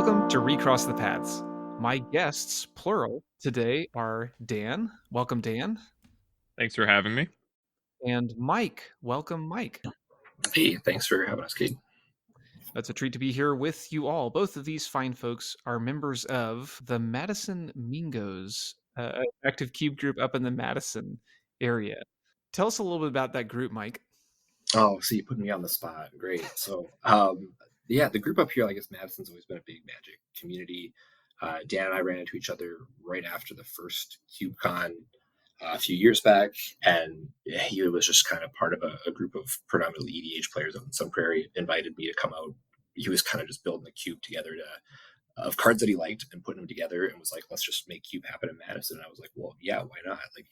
Welcome to Recross the Paths. My guests, plural, today are Dan. Welcome, Dan. Thanks for having me. And Mike. Welcome, Mike. Hey, thanks for having us, Kate. It's a treat to be here with you all. Both of these fine folks are members of the Madison Mingos, active cube group up in the Madison area. Tell us a little bit about that group, Mike. Oh, so you put me on the spot. Great. So, yeah, the group up here, I guess Madison's always been a big Magic community. Dan and I ran into each other right after the first CubeCon a few years back, and he was just kind of part of a group of predominantly EDH players out in Sun Prairie. Invited me to come out. He was kind of just building a cube together of cards that he liked and putting them together, and was like, "Let's just make cube happen in Madison." And I was like, "Well, yeah, why not?" Like,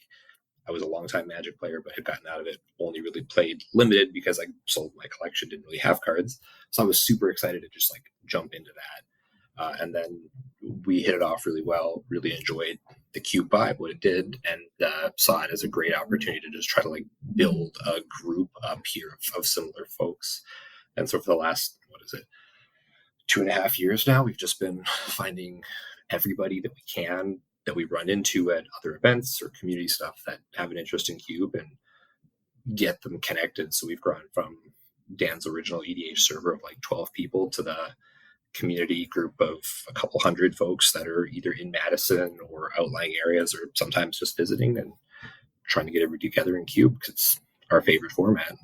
I was a longtime Magic player, but had gotten out of it. Only really played limited because I sold my collection, didn't really have cards. So I was super excited to just like jump into that. And then we hit it off really well, really enjoyed the cube vibe, what it did, and saw it as a great opportunity to just try to like build a group up here of similar folks. And so for the last, 2.5 years now, we've just been finding everybody that we can that we run into at other events or community stuff that have an interest in cube and get them connected. So we've grown from Dan's original EDH server of like 12 people to the community group of a couple hundred folks that are either in Madison or outlying areas or sometimes just visiting and trying to get everybody together in cube because it's our favorite format.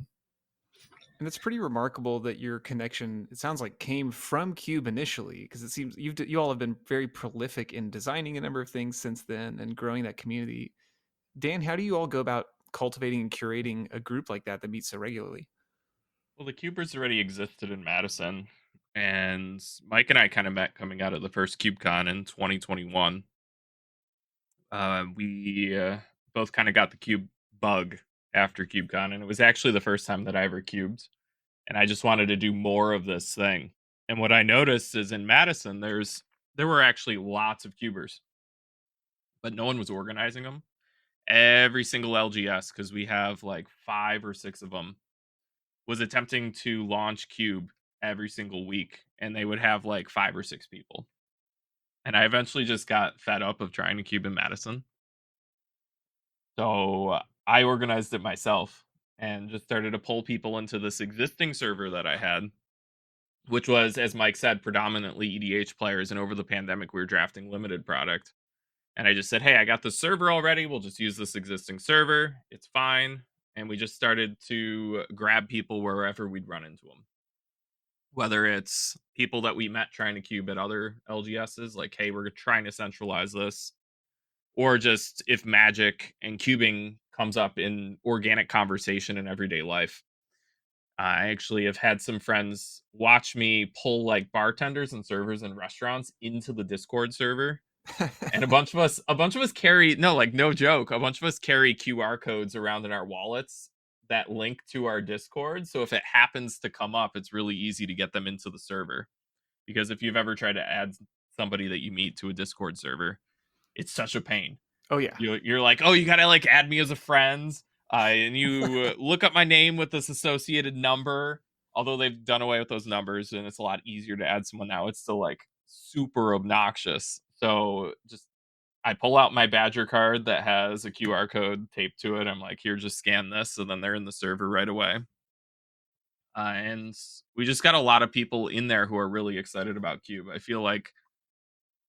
And it's pretty remarkable that your connection, it sounds like, came from Cube initially, because it seems you all have been very prolific in designing a number of things since then and growing that community. Dan, how do you all go about cultivating and curating a group like that meets so regularly? Well, the Cubers already existed in Madison, and Mike and I kind of met coming out of the first CubeCon in 2021. We both kind of got the cube bug after CubeCon, and it was actually the first time that I ever cubed. And I just wanted to do more of this thing. And what I noticed is in Madison, there were actually lots of cubers, but no one was organizing them. Every single LGS, because we have like 5 or 6 of them, was attempting to launch Cube every single week, and they would have like 5 or 6 people. And I eventually just got fed up of trying to cube in Madison. So I organized it myself and just started to pull people into this existing server that I had, which was, as Mike said, predominantly EDH players. And over the pandemic, we were drafting limited product. And I just said, hey, I got the server already. We'll just use this existing server. It's fine. And we just started to grab people wherever we'd run into them. Whether it's people that we met trying to cube at other LGSs, like, hey, we're trying to centralize this, or just if magic and cubing comes up in organic conversation in everyday life. I actually have had some friends watch me pull like bartenders and servers in restaurants into the Discord server. And a bunch of us carry, no, like no joke, a bunch of us carry QR codes around in our wallets that link to our Discord. So if it happens to come up, it's really easy to get them into the server. Because if you've ever tried to add somebody that you meet to a Discord server, it's such a pain. Oh, yeah. You're like, oh, you gotta like add me as a friend, and you look up my name with this associated number. Although they've done away with those numbers, and it's a lot easier to add someone now, it's still like super obnoxious. So just I pull out my Badger card that has a QR code taped to it. I'm like, here, just scan this, and then they're in the server right away. And we just got a lot of people in there who are really excited about Cube. I feel like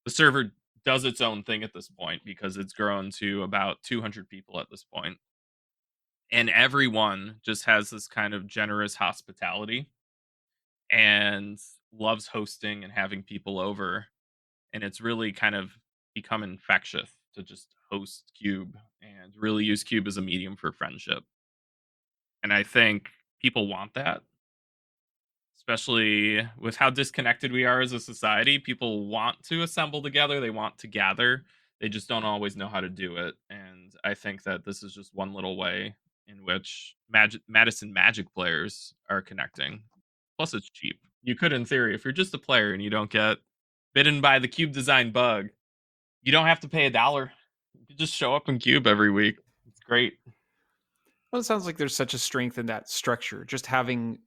the server does its own thing at this point because it's grown to about 200 people at this point. And everyone just has this kind of generous hospitality and loves hosting and having people over. And it's really kind of become infectious to just host Cube and really use Cube as a medium for friendship. And I think people want that, especially with how disconnected we are as a society. People want to assemble together, they want to gather, they just don't always know how to do it. And I think that this is just one little way in which Madison Magic players are connecting. Plus, it's cheap. You could, in theory, if you're just a player and you don't get bitten by the cube design bug, you don't have to pay $1. You can just show up in Cube every week. It's great. Well, it sounds like there's such a strength in that structure. Just having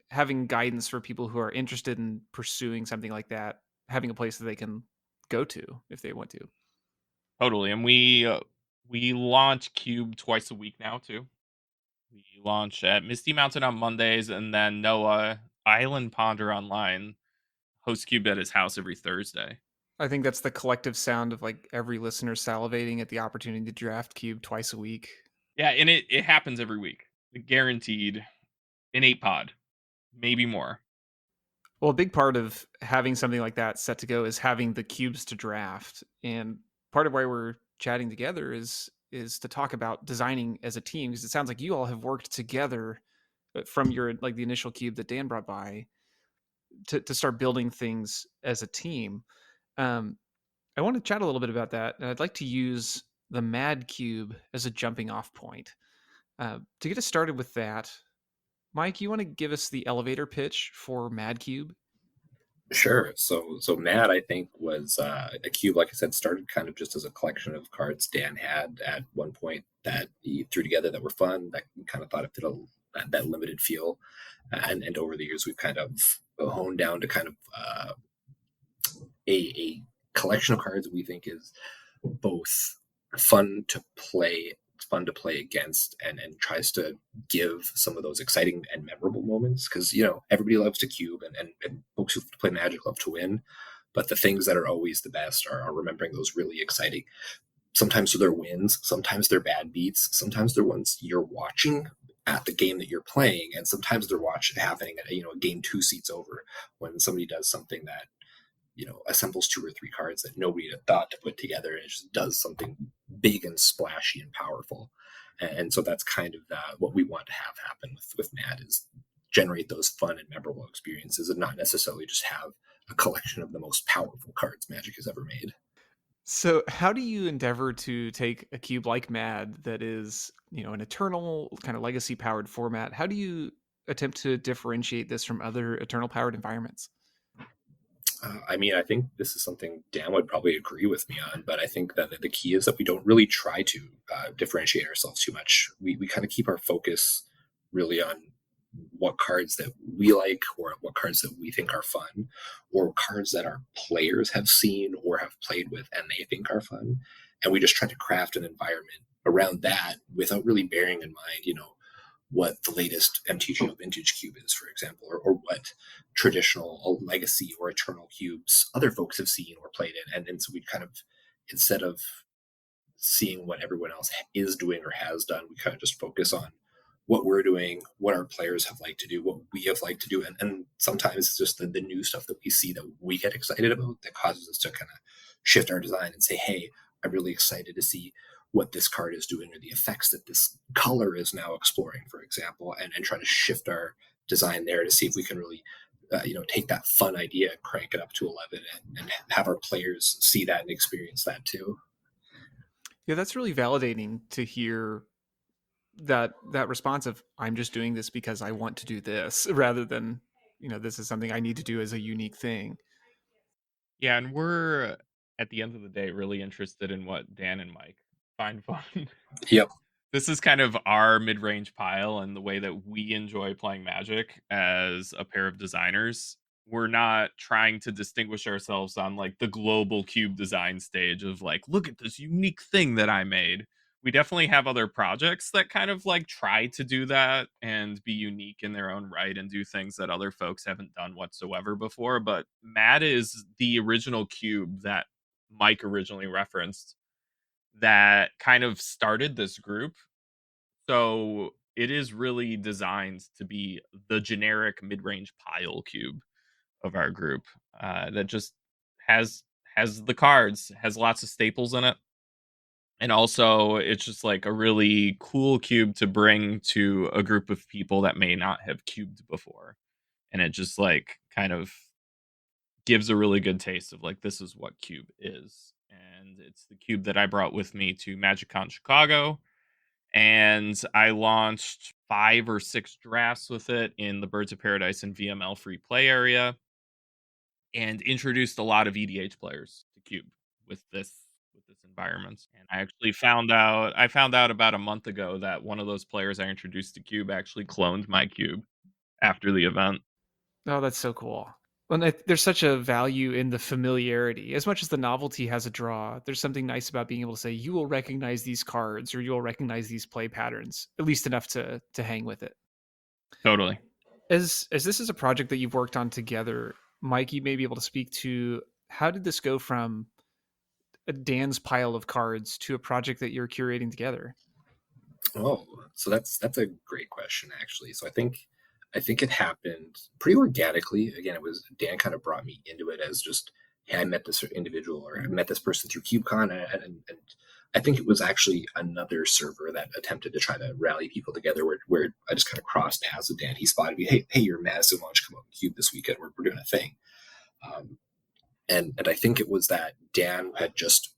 guidance for people who are interested in pursuing something like that having a place that they can go to if they want to. Totally, and we launch Cube twice a week now too. We launch at Misty Mountain on Mondays, and then Noah Island Ponder Online hosts Cube at his house every Thursday. I think that's the collective sound of like every listener salivating at the opportunity to draft Cube twice a week. Yeah, and it happens every week, guaranteed. An 8 pod, maybe more. Well, a big part of having something like that set to go is having the cubes to draft. And part of why we're chatting together is to talk about designing as a team, because it sounds like you all have worked together from your like the initial cube that Dan brought by to start building things as a team. Um, I want to chat a little bit about that, and I'd like to use the Mad Cube as a jumping off point. To get us started with that, Mike, you want to give us the elevator pitch for Mad Cube? Sure. So Mad, I think, was a cube. Like I said, started kind of just as a collection of cards Dan had at one point that he threw together that were fun. That we kind of thought it fit that limited feel, and over the years we've kind of honed down to kind of a collection of cards we think is both fun to play, fun to play against, and tries to give some of those exciting and memorable moments, because everybody loves to cube, and folks who play Magic love to win, but the things that are always the best are remembering those really exciting. Sometimes they're wins, sometimes they're bad beats, sometimes they're ones you're watching at the game that you're playing, and sometimes they're watching happening at a game 2 seats over, when somebody does something that assembles 2 or 3 cards that nobody had thought to put together, and it just does something big and splashy and powerful. And so that's kind of what we want to have happen with Mad, is generate those fun and memorable experiences, and not necessarily just have a collection of the most powerful cards Magic has ever made. So, how do you endeavor to take a cube like Mad that is, an eternal kind of legacy powered format? How do you attempt to differentiate this from other eternal powered environments? I mean, I think this is something Dan would probably agree with me on, but I think that the key is that we don't really try to differentiate ourselves too much. We kind of keep our focus really on what cards that we like, or what cards that we think are fun, or cards that our players have seen or have played with and they think are fun. And we just try to craft an environment around that without really bearing in mind, what the latest MTGO vintage cube is, for example, or what traditional legacy or eternal cubes other folks have seen or played in. And so we kind of, instead of seeing what everyone else is doing or has done, we kind of just focus on what we're doing, what our players have liked to do, what we have liked to do. And sometimes it's just the new stuff that we see that we get excited about that causes us to kind of shift our design and say, hey, I'm really excited to see what this card is doing, or the effects that this color is now exploring, for example, and try to shift our design there to see if we can really take that fun idea and crank it up to 11, and have our players see that and experience that too. Yeah, that's really validating to hear that response of I'm just doing this because I want to do this rather than, this is something I need to do as a unique thing. Yeah, and we're at the end of the day really interested in what Dan and Mike find fun. Yep. This is kind of our mid-range pile and the way that we enjoy playing Magic as a pair of designers. We're not trying to distinguish ourselves on like the global cube design stage of like, look at this unique thing that I made. We definitely have other projects that kind of like try to do that and be unique in their own right and do things that other folks haven't done whatsoever before. But Matt is the original cube that Mike originally referenced that kind of started this group. So it is really designed to be the generic mid-range pile cube of our group, that just has has the cards, has lots of staples in it, and also it's just like a really cool cube to bring to a group of people that may not have cubed before, and it just like kind of gives a really good taste of like this is what cube is, and it's the cube that I brought with me to MagicCon Chicago, and I launched 5 or 6 drafts with it in the Birds of Paradise and VML free play area, and introduced a lot of EDH players to Cube with this environment. And I found out about a month ago that one of those players I introduced to Cube actually cloned my Cube after the event. Oh, that's so cool. Well, there's such a value in the familiarity. As much as the novelty has a draw, there's something nice about being able to say, "You will recognize these cards or you'll recognize these play patterns," at least enough to hang with it. Totally. As this is a project that you've worked on together, Mike, you may be able to speak to how did this go from a Dan's pile of cards to a project that you're curating together? Oh, so that's a great question actually. So I think it happened pretty organically. Again, it was Dan kind of brought me into it as just, hey, I met this individual or I met this person through KubeCon, and I think it was actually another server that attempted to try to rally people together where I just kind of crossed paths with Dan. He spotted me, hey, you're in Madison, why don't you come out and Cube this weekend? We're doing a thing. Um, and I think it was that Dan had just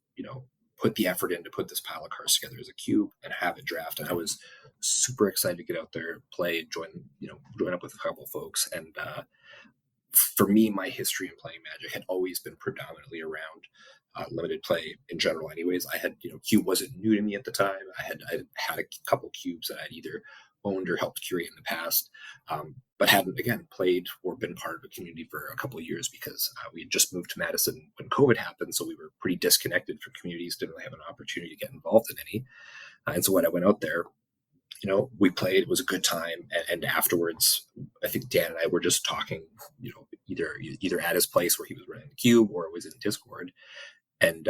put the effort in to put this pile of cards together as a cube and have it draft, and I was super excited to get out there, play, join up with a couple of folks, and for me, my history in playing Magic had always been predominantly around limited play in general. Anyways, I had Cube wasn't new to me at the time. I had a couple cubes that I'd either owned or helped curate in the past, but hadn't again played or been part of a community for a couple of years because we had just moved to Madison when COVID happened, so we were pretty disconnected from communities. Didn't really have an opportunity to get involved in any, and so when I went out there, we played. It was a good time, and afterwards, I think Dan and I were just talking. Either at his place where he was running the cube or it was in Discord, and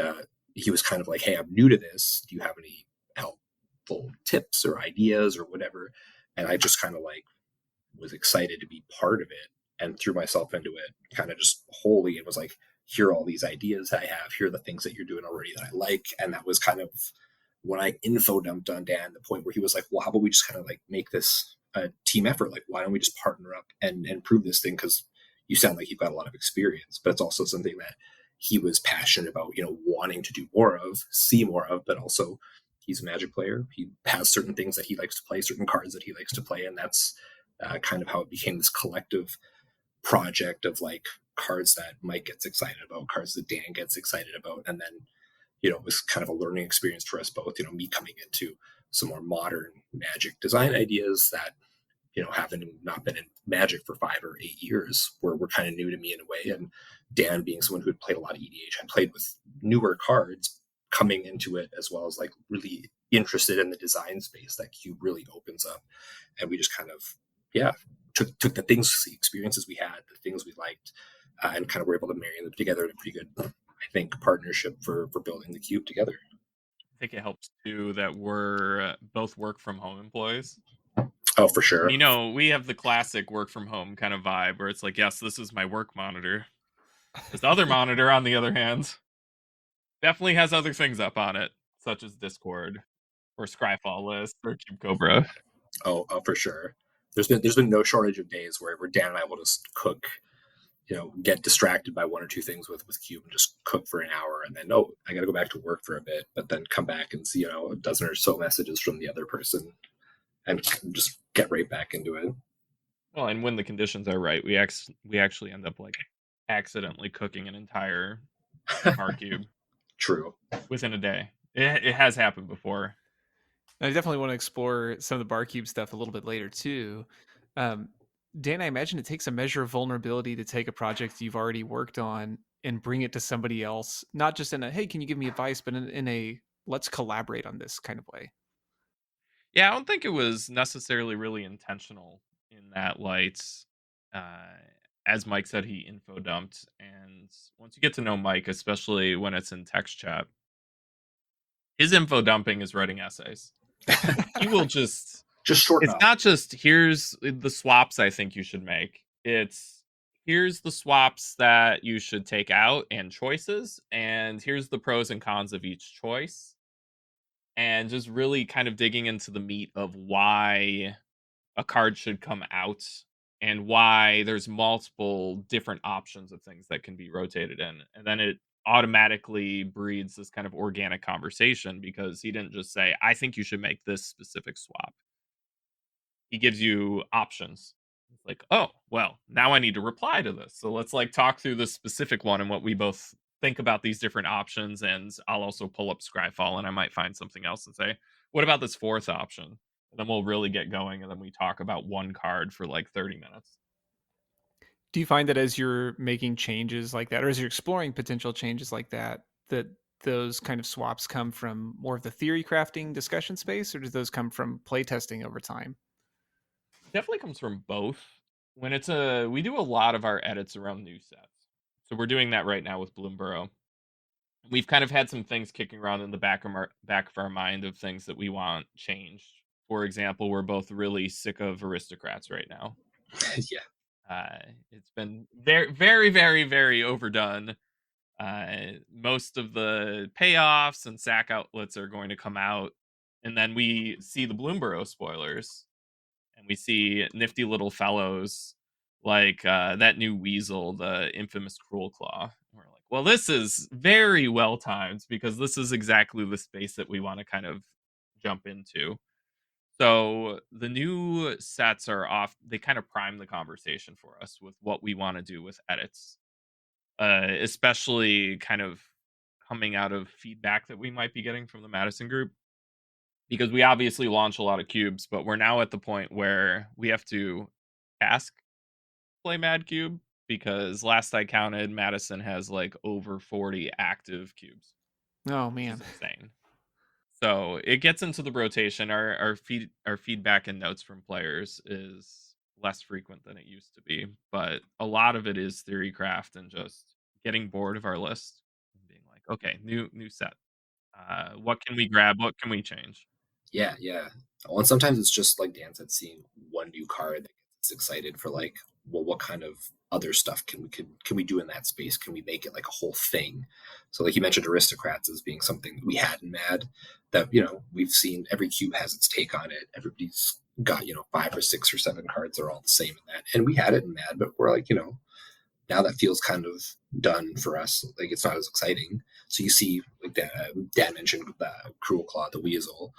he was kind of like, "Hey, I'm new to this. Do you have any helpful tips or ideas or whatever?" And I just kind of like was excited to be part of it and threw myself into it, kind of just wholly, and was like, "Here are all these ideas I have. Here are the things that you're doing already that I like." And that was kind of when I info dumped on Dan, the point where he was like, "Well, how about we just kind of like make this a team effort? Like, why don't we just partner up and prove this thing? Because you sound like you've got a lot of experience, but it's also something that he was passionate about, wanting to do more of, see more of, but also he's a Magic player. He has certain things that he likes to play, certain cards that he likes to play, and that's kind of how it became this collective project of like cards that Mike gets excited about, cards that Dan gets excited about, and then it was kind of a learning experience for us both. Me coming into some more modern Magic design ideas that having not been in Magic for 5 or 8 years, were kind of new to me in a way, and Dan being someone who had played a lot of EDH and played with newer cards coming into it, as well as like really interested in the design space that Cube really opens up, and we just kind of took the things, the experiences we had, the things we liked, and kind of were able to marry them together in a pretty good, I think, partnership for building the cube together. I think it helps too that we're both work from home employees. Oh, for And sure. we have the classic work from home kind of vibe where it's like, yes, this is my work monitor. This other monitor, on the other hand, definitely has other things up on it, such as Discord or Scryfall list or Cube Cobra. Oh, for sure. There's been no shortage of days where Dan and I will just cook, get distracted by one or two things with Cube and just cook for an hour, and then I got to go back to work for a bit, but then come back and see a dozen or so messages from the other person, and just get right back into it. Well, and when the conditions are right, we actually end up like accidentally cooking an entire bar cube True. within a day. It has happened before. I definitely want to explore some of the Barcube stuff a little bit later too. Um, Dan, I imagine it takes a measure of vulnerability to take a project you've already worked on and bring it to somebody else, not just in a "Hey, can you give me advice," but in a "Let's collaborate on this" kind of way. Yeah, I don't think it was necessarily really intentional in that light. Uh, as Mike said, he info dumped, and once you get to know Mike, especially when it's in text chat, his info dumping is writing essays. He will just. Just short It's enough. not just here's the swaps I think you should make. It's here's the swaps that you should take out and choices, and here's the pros and cons of each choice, and just really kind of digging into the meat of why a card should come out and why there's multiple different options of things that can be rotated in. And then it automatically breeds this kind of organic conversation because he didn't just say, I think you should make this specific swap. He gives you options. It's like, oh, well, now I need to reply to this. So let's like talk through this specific one and what we both think about these different options. And I'll also pull up Scryfall and I might find something else and say, what about this fourth option? And then we'll really get going. And then we talk about one card for like 30 minutes. Do you find that as you're making changes like that, or as you're exploring potential changes like that, that those kind of swaps come from more of the theory crafting discussion space, or do those come from playtesting over time? Definitely comes from both. When it's a we do a lot of our edits around new sets. So we're doing that right now with Bloomborough. We've kind of had some things kicking around in the back of our mind of things that we want changed. For example, we're both really sick of aristocrats right now. Yeah. Uh, it's been very, very, very, very overdone. Most of the payoffs and sack outlets are going to come out, and then we see the Bloomborough spoilers, and we see nifty little fellows like that new weasel, the infamous Cruel Claw. And we're like, well, this is very well timed because this is exactly the space that we want to kind of jump into. So the new sets are off. They kind of prime the conversation for us with what we want to do with edits, especially kind of coming out of feedback that we might be getting from the Madison group. Because we obviously launch a lot of cubes, but we're now at the point where we have to ask play Mad Cube because last I counted, Madison has like over 40 active cubes, Oh which is man. insane. So it gets into the rotation. Our feedback and notes from players is less frequent than it used to be, but a lot of it is theory craft and just getting bored of our list and being like, okay, new set. What can we grab? What can we change? Yeah, yeah. Well, and sometimes it's just like Dan said, seeing one new card that gets us excited for like, well, what kind of other stuff can we do in that space? Can we make it like a whole thing? So like you mentioned aristocrats as being something that we had in Mad that, we've seen every cube has its take on it. Everybody's got, 5 or 6 or 7 cards, they're all the same in that. And we had it in Mad, but we're like, now that feels kind of done for us. Like it's not as exciting. So you see, like Dan mentioned, the Cruel Claw, the Weasel,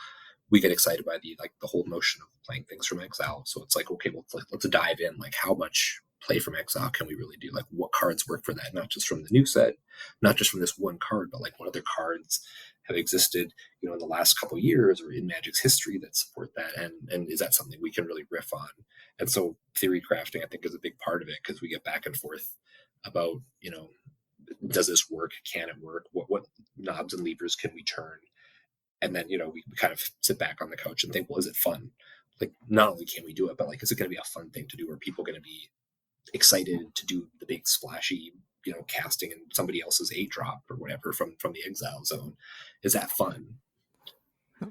we get excited by the whole notion of playing things from exile. So it's like, okay, well, let's dive in. Like, how much play from exile can we really do? Like, what cards work for that? Not just from the new set, not just from this one card, but like what other cards have existed, in the last couple of years or in Magic's history that support that, and is that something we can really riff on? And so theory crafting, I think, is a big part of it because we get back and forth about, does this work? Can it work? What knobs and levers can we turn? And then we kind of sit back on the couch and think, well, is it fun? Like, not only can we do it, but like, is it going to be a fun thing to do? Are people going to be excited to do the big splashy, casting in somebody else's 8 drop or whatever from the exile zone? Is that fun?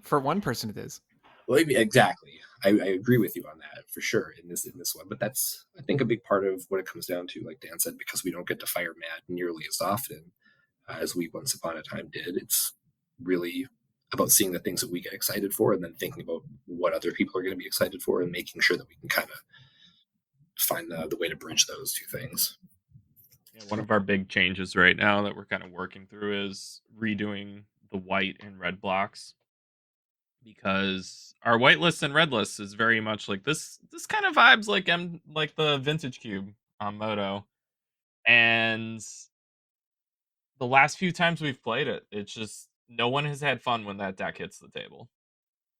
For one person, it is. Well, exactly. I agree with you on that for sure in this one. But that's, I think, a big part of what it comes down to. Like Dan said, because we don't get to fire Mad nearly as often as we once upon a time did. It's really about seeing the things that we get excited for and then thinking about what other people are going to be excited for and making sure that we can kind of find the way to bridge those two things. Yeah, one of our big changes right now that we're kind of working through is redoing the white and red blocks because our white list and red list is very much like this. This kind of vibes like the vintage cube on Moto, and the last few times we've played it, it's just no one has had fun when that deck hits the table.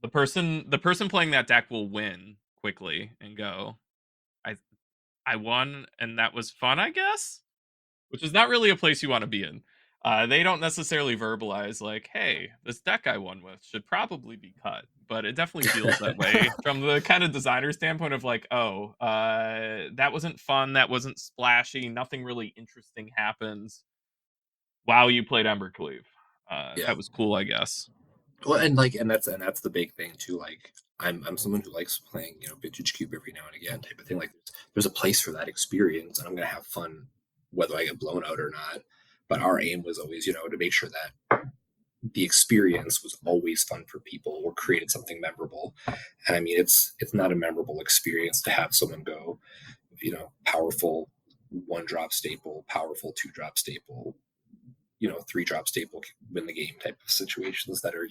The person playing that deck will win quickly and go, I I won and that was fun, I guess, which is not really a place you want to be in. They don't necessarily verbalize like, "Hey, this deck I won with should probably be cut," but it definitely feels that way from the kind of designer standpoint of like, "Oh, that wasn't fun, that wasn't splashy, nothing really interesting happens." Wow, you played Embercleave. Yeah. That was cool, I guess. Well, and that's the big thing too. Like I'm someone who likes playing, vintage cube every now and again type of thing. Like there's a place for that experience, and I'm gonna have fun whether I get blown out or not. But our aim was always, to make sure that the experience was always fun for people or created something memorable. And I mean, it's not a memorable experience to have someone go, powerful 1 drop staple, powerful 2 drop staple, 3 drop staple win the game type of situations that are,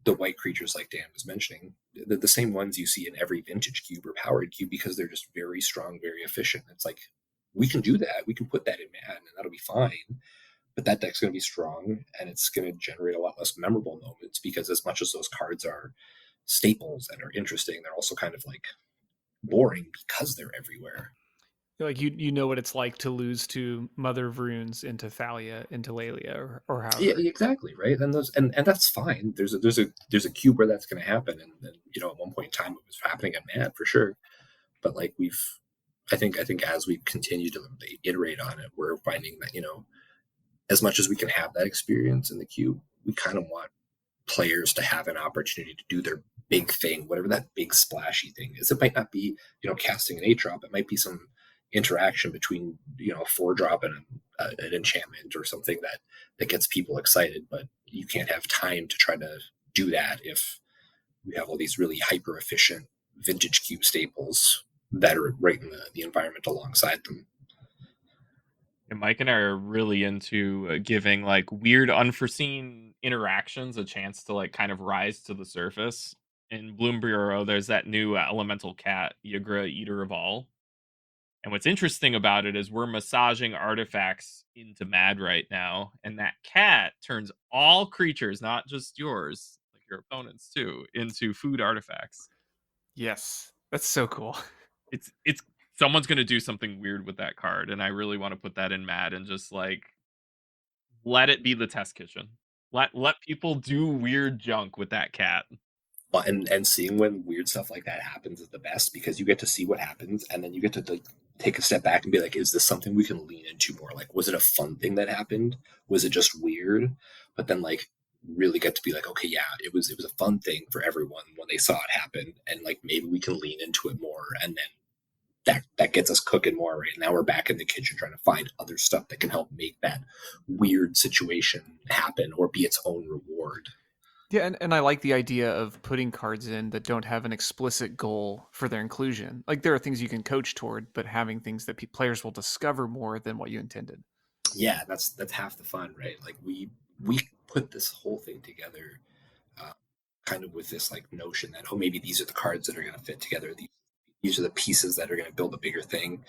the white creatures like Dan was mentioning, the same ones you see in every vintage cube or powered cube because they're just very strong, very efficient. It's like we can do that. We can put that in Mad and that'll be fine. But that deck's going to be strong and it's going to generate a lot less memorable moments because as much as those cards are staples and are interesting, they're also kind of like boring because they're everywhere. Like you know what it's like to lose to Mother of Runes into Thalia into Lelia or Yeah, however. exactly, right. And those and that's fine. There's a cube where that's going to happen, and at one point in time it was happening at Mad for sure. But like I think as we continue to iterate on it, we're finding that as much as we can have that experience in the cube, we kind of want players to have an opportunity to do their big thing, whatever that big splashy thing is. It might not be, casting an 8 drop. It might be some interaction between, a 4 drop and an enchantment or something that gets people excited. But you can't have time to try to do that if we have all these really hyper efficient vintage cube staples that are right in the environment alongside them. And Mike and I are really into giving like weird, unforeseen interactions a chance to like kind of rise to the surface. In Bloom Bureau, there's that new elemental cat, Yagra, Eater of All. And what's interesting about it is we're massaging artifacts into Mad right now, and that cat turns all creatures, not just yours, like your opponents too, into food artifacts. Yes. That's so cool. It's someone's gonna do something weird with that card, and I really want to put that in Mad and just like let it be the test kitchen. Let people do weird junk with that cat. But and seeing when weird stuff like that happens is the best, because you get to see what happens, and then you get to like take a step back and be like, is this something we can lean into more? Like, was it a fun thing that happened? Was it just weird? But then like really get to be like, okay, yeah, it was a fun thing for everyone when they saw it happen, and like maybe we can lean into it more, and then that gets us cooking more. Right now we're back in the kitchen trying to find other stuff that can help make that weird situation happen or be its own reward. Yeah, and I like the idea of putting cards in that don't have an explicit goal for their inclusion. Like there are things you can coach toward, but having things that players will discover more than what you intended. Yeah, that's half the fun, right? Like we put this whole thing together, uh, kind of with this like notion that, oh, maybe these are the cards that are going to fit together. These are the pieces that are going to build a bigger thing.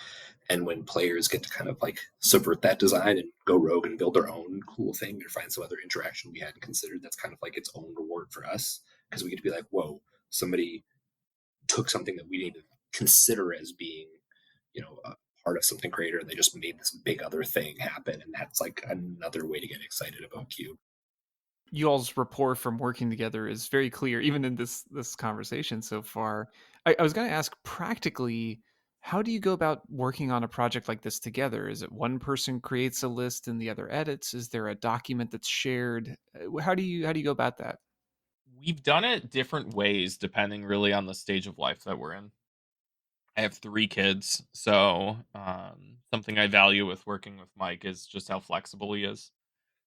And when players get to kind of like subvert that design and go rogue and build their own cool thing or find some other interaction we hadn't considered, that's kind of like its own reward for us, because we get to be like, whoa, somebody took something that we didn't even consider as being, a part of something greater, and they just made this big other thing happen. And that's like another way to get excited about Cube. You all's rapport from working together is very clear, even in this conversation so far. I was going to ask practically, how do you go about working on a project like this together? Is it one person creates a list and the other edits? Is there a document that's shared? How do you go about that? We've done it different ways depending really on the stage of life that we're in. I have 3 kids, so something I value with working with Mike is just how flexible he is.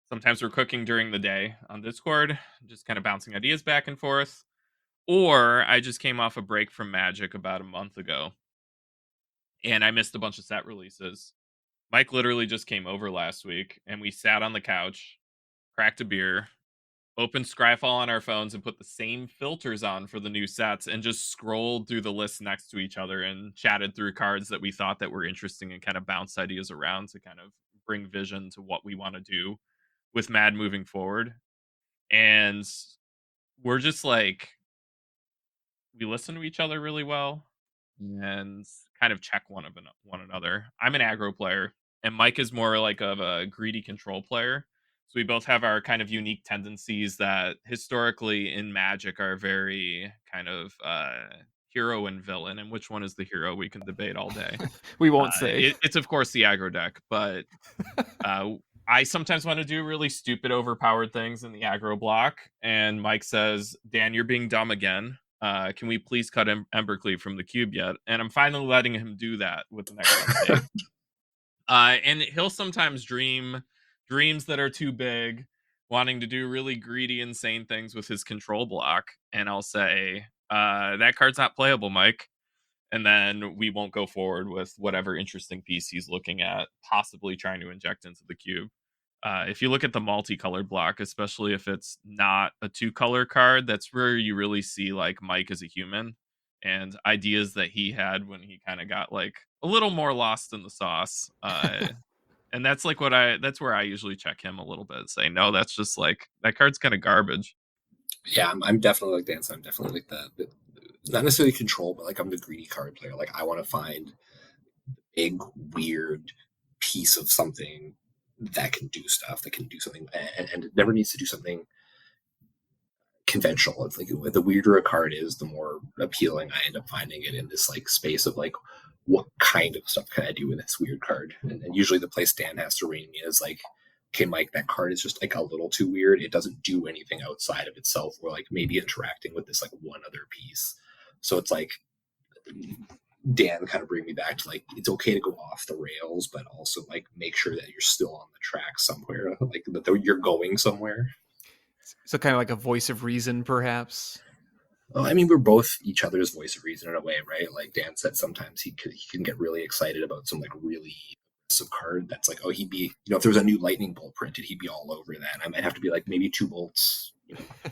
Sometimes we're cooking during the day on Discord, just kind of bouncing ideas back and forth. Or I just came off a break from Magic about a month ago, and I missed a bunch of set releases. Mike literally just came over last week, and we sat on the couch, cracked a beer, opened Scryfall on our phones, and put the same filters on for the new sets, and just scrolled through the lists next to each other and chatted through cards that we thought that were interesting and kind of bounced ideas around to kind of bring vision to what we want to do with Mad moving forward. And we're just like we listen to each other really well and kind of check one another. I'm an aggro player, and Mike is more like of a greedy control player. So we both have our kind of unique tendencies that historically in Magic are very kind of hero and villain. And which one is the hero? We can debate all day. We won't say. It's of course the aggro deck, but uh, I sometimes want to do really stupid, overpowered things in the aggro block, and Mike says, "Dan, you're being dumb again. Can we please cut Embercleave from the cube yet?" And I'm finally letting him do that with the next update. And he'll sometimes dream dreams that are too big, wanting to do really greedy, insane things with his control block, and I'll say, "That card's not playable, Mike." And then we won't go forward with whatever interesting piece he's looking at, possibly trying to inject into the cube. If you look at the multicolored block, especially if it's not a 2-color card, that's where you really see like Mike as a human and ideas that he had when he kind of got like a little more lost in the sauce. And that's like that's where I usually check him a little bit, say, no, that's just like that card's kind of garbage. Yeah, I'm definitely like Dance. I'm definitely like not necessarily control, but like I'm the greedy card player. Like I want to find big, weird piece of something that can do stuff, that can do something, and it never needs to do something conventional. It's like the weirder a card is, the more appealing I end up finding it in this like space of like, what kind of stuff can I do with this weird card? And usually the place Dan has to rein me is like, okay, Mike, that card is just like a little too weird. It doesn't do anything outside of itself, or like maybe interacting with this like one other piece. So it's like Dan kind of bring me back to like, it's okay to go off the rails, but also like make sure that you're still on the track somewhere, like that you're going somewhere. So kind of like a voice of reason, perhaps. Well, I mean, we're both each other's voice of reason in a way, right? Like Dan said, sometimes he can get really excited about some like really aggressive card that's like, oh, he'd be, if there was a new lightning bolt printed, he'd be all over that. I might have to be like, maybe two bolts,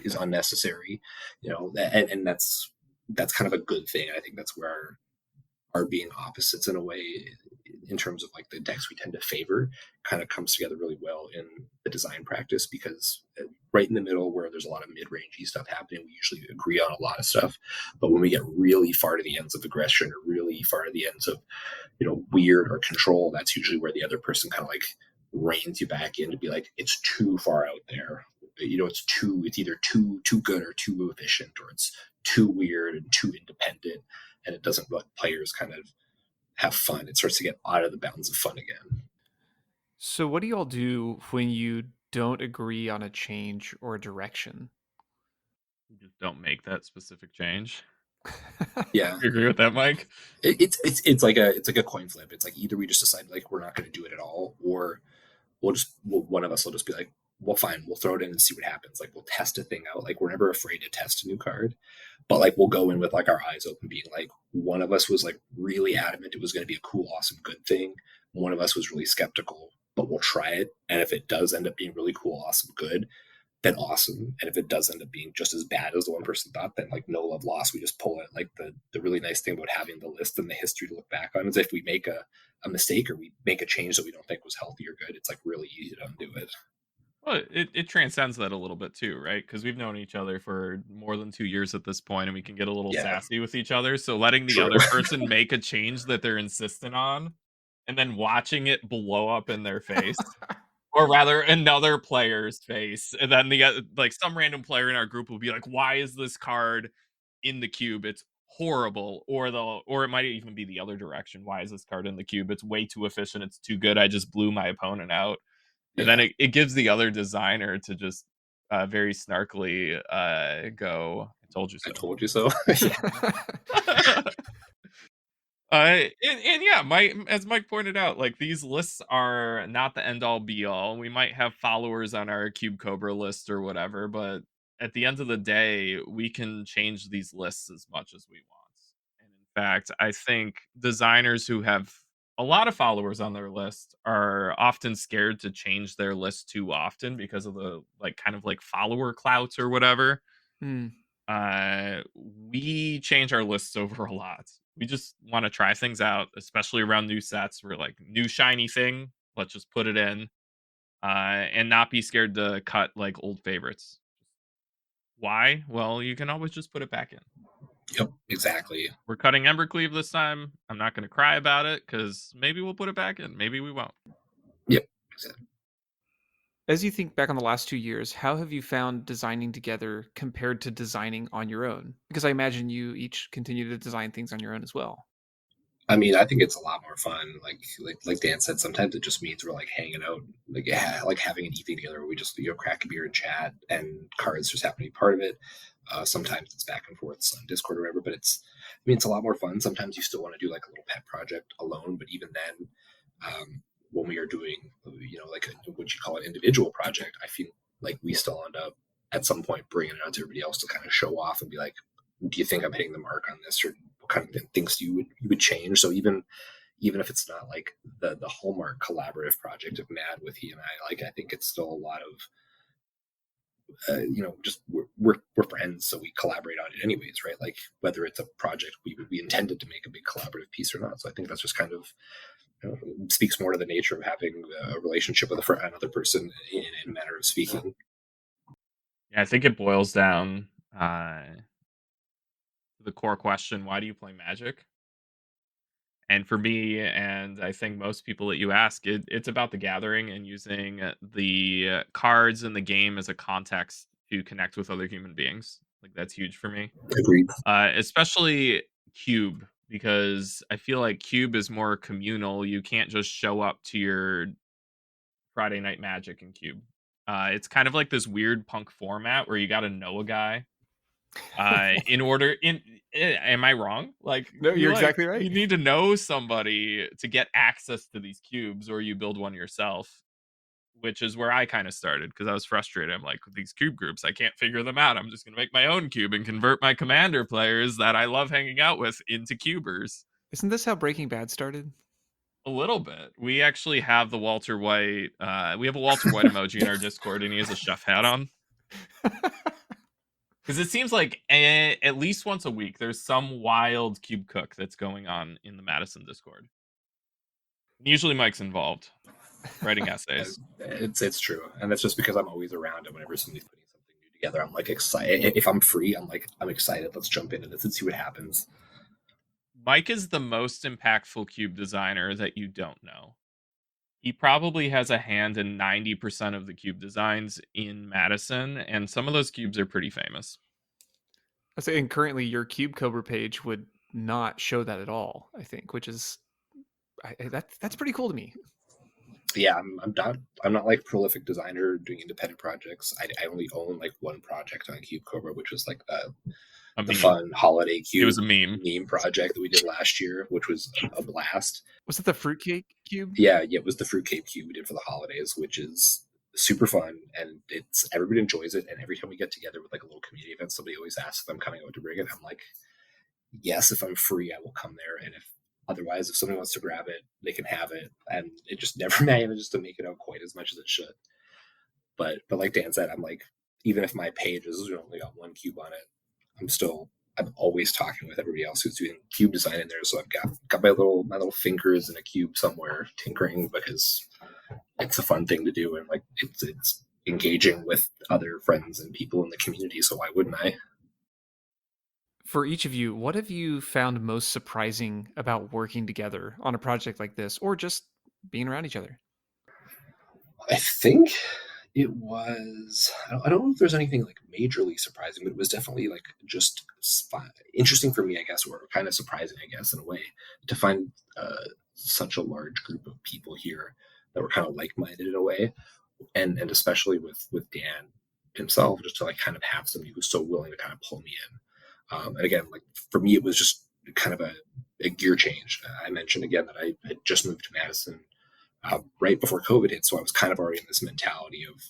is unnecessary, and that's kind of a good thing. I think that's where our being opposites in a way, in terms of like the decks we tend to favor, kind of comes together really well in the design practice, because right in the middle where there's a lot of mid-rangey stuff happening, we usually agree on a lot of stuff. But when we get really far to the ends of aggression, or really far to the ends of weird or control, that's usually where the other person kind of like reins you back in to be like, it's too far out there. It's either too good or too efficient, or it's too weird and too independent, and it doesn't let players kind of have fun. It starts to get out of the bounds of fun again. So what do you all do when you don't agree on a change or a direction? You just don't make that specific change. Yeah, You agree with that, Mike? it's like a coin flip. It's like either we just decide like we're not going to do it at all, or one of us will just be like, well, fine, we'll throw it in and see what happens. Like, we'll test a thing out. Like, we're never afraid to test a new card, but like we'll go in with like our eyes open, being like, one of us was like really adamant it was going to be a cool, awesome, good thing. One of us was really skeptical, but we'll try it. And if it does end up being really cool, awesome, good, then awesome. And if it does end up being just as bad as the one person thought, then like no love lost. We just pull it. Like the really nice thing about having the list and the history to look back on is if we make a mistake, or we make a change that we don't think was healthy or good, it's like really easy to undo it. Well, it transcends that a little bit too, right? Because we've known each other for more than 2 years at this point, and we can get a little Yeah, sassy with each other. So letting the true. other person make a change that they're insistent on, and then watching it blow up in their face, or rather another player's face, and then like some random player in our group will be like, "Why is this card in the cube? It's horrible." Or it might even be the other direction. "Why is this card in the cube? It's way too efficient. It's too good. I just blew my opponent out." And then Yeah, it gives the other designer to just very snarkily go, "I told you I so." told you so. Yeah, And yeah, as Mike pointed out, like these lists are not the end all be all. We might have followers on our Cube Cobra list or whatever, but at the end of the day, we can change these lists as much as we want. And in fact, I think designers who have a lot of followers on their list are often scared to change their list too often because of the like kind of like follower clout or whatever. Hmm. We change our lists over a lot. We just want to try things out, especially around new sets. We're like, new shiny thing, let's just put it in, and not be scared to cut like old favorites. Why? Well, you can always just put it back in. yep, exactly. We're cutting Embercleave this time. I'm not going to cry about it because maybe we'll put it back in. Maybe we won't. Yep, exactly. As you think back on the last 2 years, how have you found designing together compared to designing on your own? Because I imagine you each continue to design things on your own as well. I mean, I think it's a lot more fun. Like Dan said, sometimes it just means we're like hanging out, like yeah, like having an evening together where we just crack a beer and chat, and cards just happen to be part of it. Sometimes it's back and forth on Discord or whatever, but it's a lot more fun. Sometimes you still want to do like a little pet project alone, but even then, when we are doing like what you call an individual project, I feel like we still end up at some point bringing it out to everybody else to kind of show off and be like, do you think I'm hitting the mark on this, or what kind of things you would change? So even if it's not like the hallmark collaborative project of Mad with he and I, like I think it's still a lot of just we're friends, so we collaborate on it anyways, right? Like whether it's a project we intended to make a big collaborative piece or not. So I think that's just kind of speaks more to the nature of having a relationship with another person in a manner of speaking. Yeah, I think it boils down to the core question: why do you play Magic? And for me, and I think most people that you ask, it's about the gathering and using the cards in the game as a context to connect with other human beings. Like that's huge for me, Agreed. especially Cube, because I feel like Cube is more communal. You can't just show up to your Friday Night Magic in Cube. It's kind of like this weird punk format where you got to know a guy in order in am I wrong? Like, No, you you're like exactly right. you need to know somebody to get access to these cubes, or you build one yourself, which is where I kinda started because I was frustrated. I'm like, "With these cube groups, I can't figure them out. I'm just gonna make my own cube and convert my commander players that I love hanging out with into cubers." Isn't this how Breaking Bad started? A little bit. We actually have the Walter White, we have a Walter White emoji in our Discord, and he has a chef hat on. Because it seems like at least once a week, there's some wild cube cook that's going on in the Madison Discord. Usually, Mike's involved writing essays. It's true, and that's just because I'm always around, and whenever somebody's putting something new together, I'm like excited. If I'm free, I'm excited. Let's jump into this and see what happens. Mike is the most impactful cube designer that you don't know. He probably has a hand in 90% of the cube designs in Madison, and some of those cubes are pretty famous. I say, and currently your Cube Cobra page would not show that at all. I think, which is that's pretty cool to me. Yeah, I'm not like prolific designer doing independent projects. I only own like one project on Cube Cobra, which was like A the meme. fun holiday It was cube a meme. project that we did last year, which was a blast. Was it the fruitcake cube? Yeah, it was the fruitcake cube we did for the holidays, which is super fun, and it's everybody enjoys it. And every time we get together with like a little community event, somebody always asks if I'm coming out to bring it. I'm like, yes, if I'm free, I will come there, and if otherwise, if somebody wants to grab it, they can have it. And it just never manages to make it out quite as much as it should. But like Dan said, I'm like, even if my page has only got one cube on it, I'm always talking with everybody else who's doing cube design in there. So I've got my little fingers in a cube somewhere tinkering, because it's a fun thing to do, and like it's engaging with other friends and people in the community. So why wouldn't I? For each of you, what have you found most surprising about working together on a project like this, or just being around each other? I think it was. I don't know if there's anything like majorly surprising, but it was definitely like just interesting for me, I guess, or kind of surprising, I guess, in a way, to find such a large group of people here that were kind of like-minded in a way, and especially with Dan himself, just to like kind of have somebody who's so willing to kind of pull me in. And again, like for me, it was just kind of a gear change. I mentioned again that I had just moved to Madison right before COVID hit, so I was kind of already in this mentality of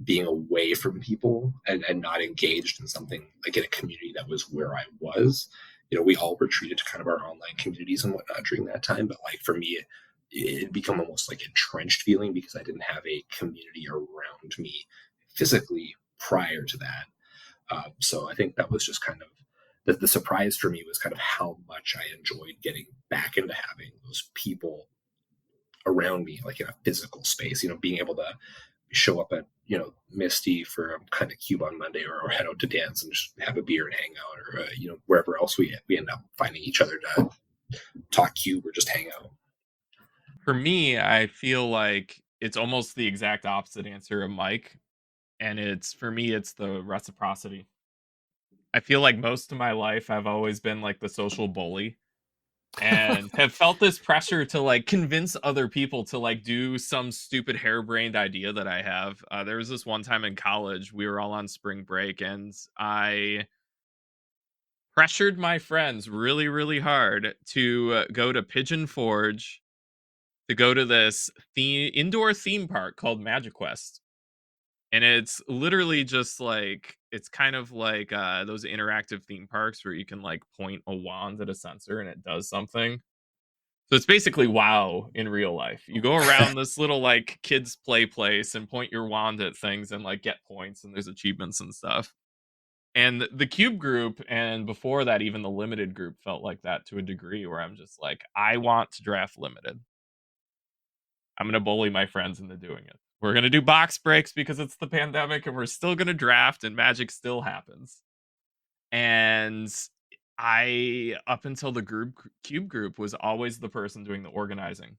being away from people, and not engaged in something like in a community that was where I was. We all retreated to kind of our online communities and whatnot during that time, but like for me, it become almost like entrenched feeling because I didn't have a community around me physically prior to that. So I think that was just kind of the surprise for me, was kind of how much I enjoyed getting back into having those people around me, like in a physical space, being able to show up at, Misty for a kind of cube on Monday, or head out to dance and just have a beer and hang out, or, wherever else we end up finding each other to talk cube or just hang out. For me, I feel like it's almost the exact opposite answer of Mike, and it's for me, it's the reciprocity. I feel like most of my life, I've always been like the social bully, and have felt this pressure to like convince other people to like do some stupid harebrained idea that I have. There was this one time in college, we were all on spring break, and I pressured my friends really, really hard to go to Pigeon Forge, to go to this indoor theme park called Magic Quest. And it's literally just like, it's kind of like those interactive theme parks where you can like point a wand at a sensor and it does something. So it's basically WoW in real life. You go around this little like kids play place and point your wand at things and like get points, and there's achievements and stuff. And the cube group, and before that even the limited group, felt like that to a degree, where I'm just like, I want to draft limited. I'm going to bully my friends into doing it. We're going to do box breaks because it's the pandemic, and we're still going to draft, and magic still happens. And I, up until the cube group, was always the person doing the organizing.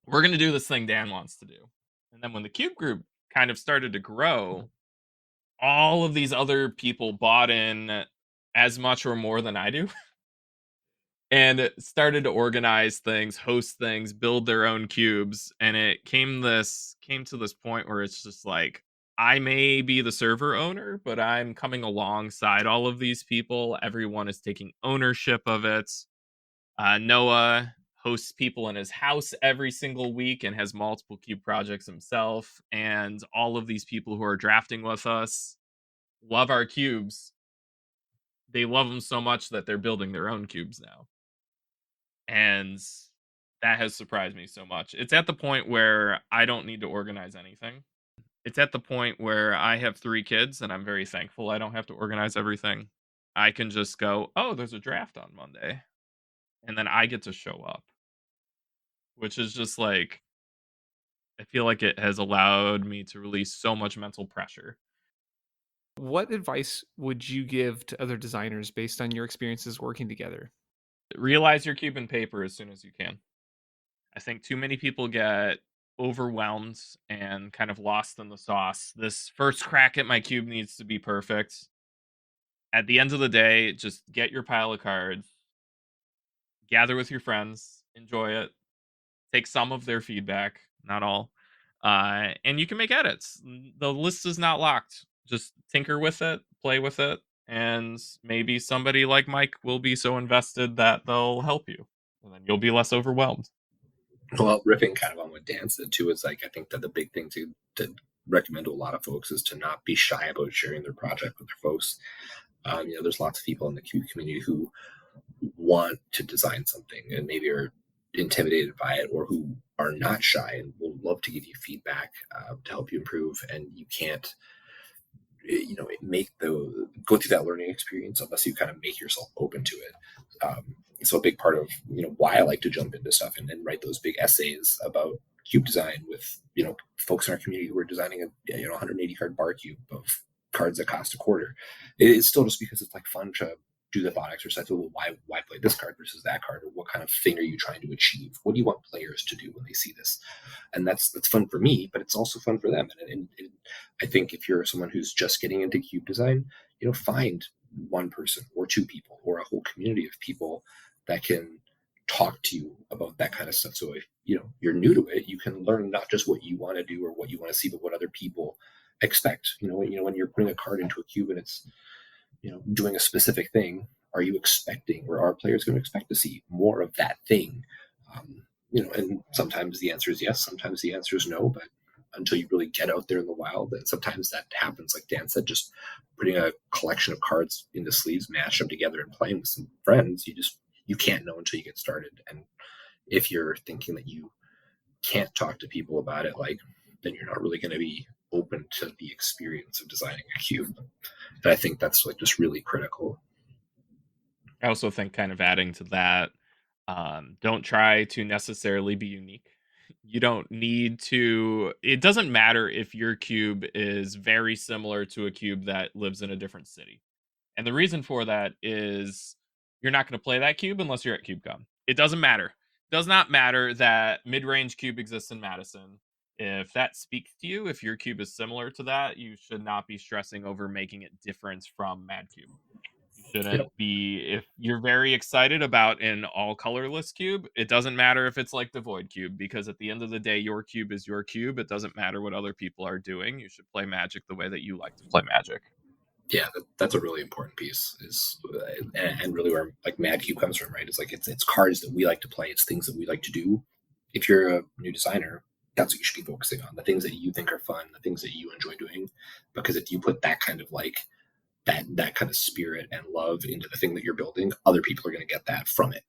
We're gonna do this thing Dan wants to do. And then when the cube group kind of started to grow, all of these other people bought in as much or more than I do and started to organize things, host things, build their own cubes, and it came to this point where it's just like I may be the server owner, but I'm coming alongside all of these people. Everyone is taking ownership of it. Noah hosts people in his house every single week and has multiple cube projects himself. And all of these people who are drafting with us love our cubes. They love them so much that they're building their own cubes now. And that has surprised me so much. It's at the point where I don't need to organize anything. It's at the point where I have 3 kids and I'm very thankful I don't have to organize everything. I can just go, "Oh, there's a draft on Monday." And then I get to show up, which is just like I feel like it has allowed me to release so much mental pressure. What advice would you give to other designers based on your experiences working together? Realize your cube and paper as soon as you can. I think too many people get overwhelmed and kind of lost in the sauce. This first crack at my cube needs to be perfect. At the end of the day, just get your pile of cards, gather with your friends, enjoy it, take some of their feedback, not all, and you can make edits. The list is not locked. Just tinker with it, play with it, and maybe somebody like Mike will be so invested that they'll help you, and then you'll be less overwhelmed. Well, riffing kind of on what Dan said too is like I think that the big thing to recommend to a lot of folks is to not be shy about sharing their project with their folks. There's lots of people in the Q community who want to design something and maybe are intimidated by it, or who are not shy and will love to give you feedback to help you improve. And you can't, make the go through that learning experience unless you kind of make yourself open to it. So a big part of why I like to jump into stuff and write those big essays about cube design with folks in our community who are designing a 180 card bar cube of cards that cost a quarter. It's still just because it's like fun to do the thought exercise. Well, why play this card versus that card, or what kind of thing are you trying to achieve? What do you want players to do when they see this? And that's fun for me, but it's also fun for them. And I think if you're someone who's just getting into cube design, find one person or 2 people or a whole community of people that can talk to you about that kind of stuff. So if you're new to it, you can learn not just what you want to do or what you want to see, but what other people expect. When you're putting a card into a cube and it's doing a specific thing, are you expecting, or are players going to expect to see more of that thing? And sometimes the answer is yes, sometimes the answer is no, but until you really get out there in the wild, and sometimes that happens, like Dan said, just putting a collection of cards into sleeves, mash them together and playing with some friends, you can't know until you get started. And if you're thinking that you can't talk to people about it, then you're not really going to be open to the experience of designing a cube. And I think that's just really critical. I also think, kind of adding to that, don't try to necessarily be unique. You don't need to. It doesn't matter if your cube is very similar to a cube that lives in a different city. And the reason for that is you're not going to play that cube unless you're at KubeCon. It doesn't matter. It does not matter that mid-range cube exists in Madison. If that speaks to you, if your cube is similar to that, you should not be stressing over making it different from Mad Cube. You Yep. shouldn't be. If you're very excited about an all colorless cube, it doesn't matter if it's like the Void Cube, because at the end of the day, your cube is your cube. It doesn't matter what other people are doing. You should play Magic the way that you like to play Magic. Yeah, that's a really important piece. And really where Mad Cube comes from, right? It's like it's cards that we like to play. It's things that we like to do. If you're a new designer, that's what you should be focusing on. The things that you think are fun, the things that you enjoy doing. Because if you put that kind of that kind of spirit and love into the thing that you're building, other people are going to get that from it.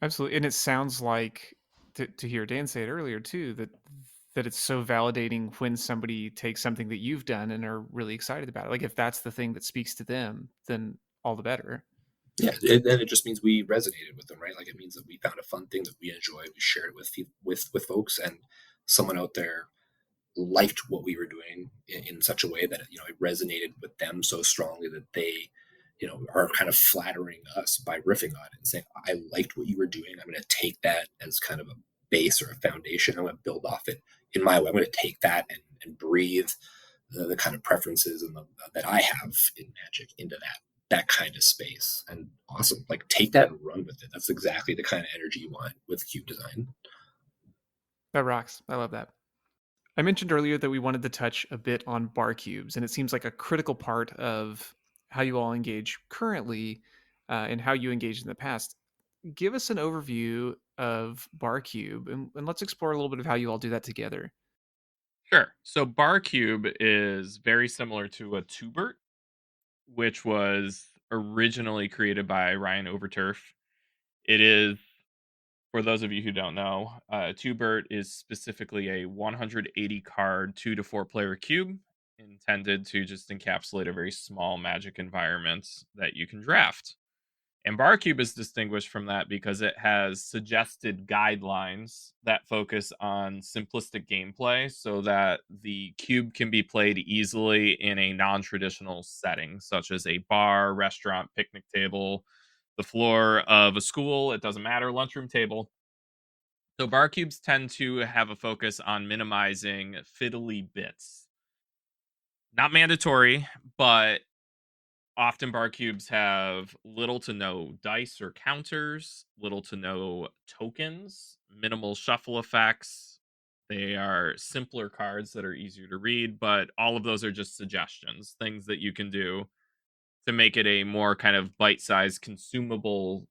Absolutely. And it sounds like, to hear Dan say it earlier too, that it's so validating when somebody takes something that you've done and are really excited about it. Like if that's the thing that speaks to them, then all the better. Yeah, and it just means we resonated with them, right? Like it means that we found a fun thing that we enjoy. We shared it with folks, and someone out there liked what we were doing in such a way that it resonated with them so strongly that they are kind of flattering us by riffing on it and saying, I liked what you were doing. I'm going to take that as kind of a base or a foundation. I'm going to build off it in my way. I'm going to take that and breathe the kind of preferences that I have in Magic into that kind of space. And awesome. Like take that and run with it. That's exactly the kind of energy you want with cube design. That rocks. I love that. I mentioned earlier that we wanted to touch a bit on bar cubes, and it seems like a critical part of how you all engage currently and how you engaged in the past. Give us an overview of bar cube, and let's explore a little bit of how you all do that together. Sure. So Barcube is very similar to a Tubert, which was originally created by Ryan Overturf. It is, for those of you who don't know, Tubert is specifically a 180 card 2 to 4 player cube intended to just encapsulate a very small Magic environment that you can draft. And Barcube is distinguished from that because it has suggested guidelines that focus on simplistic gameplay so that the cube can be played easily in a non traditional setting, such as a bar, restaurant, picnic table, the floor of a school, it doesn't matter, lunchroom table. So bar cubes tend to have a focus on minimizing fiddly bits. Not mandatory, but often bar cubes have little to no dice or counters, little to no tokens, minimal shuffle effects. They are simpler cards that are easier to read, but all of those are just suggestions, things that you can do to make it a more kind of bite-sized consumable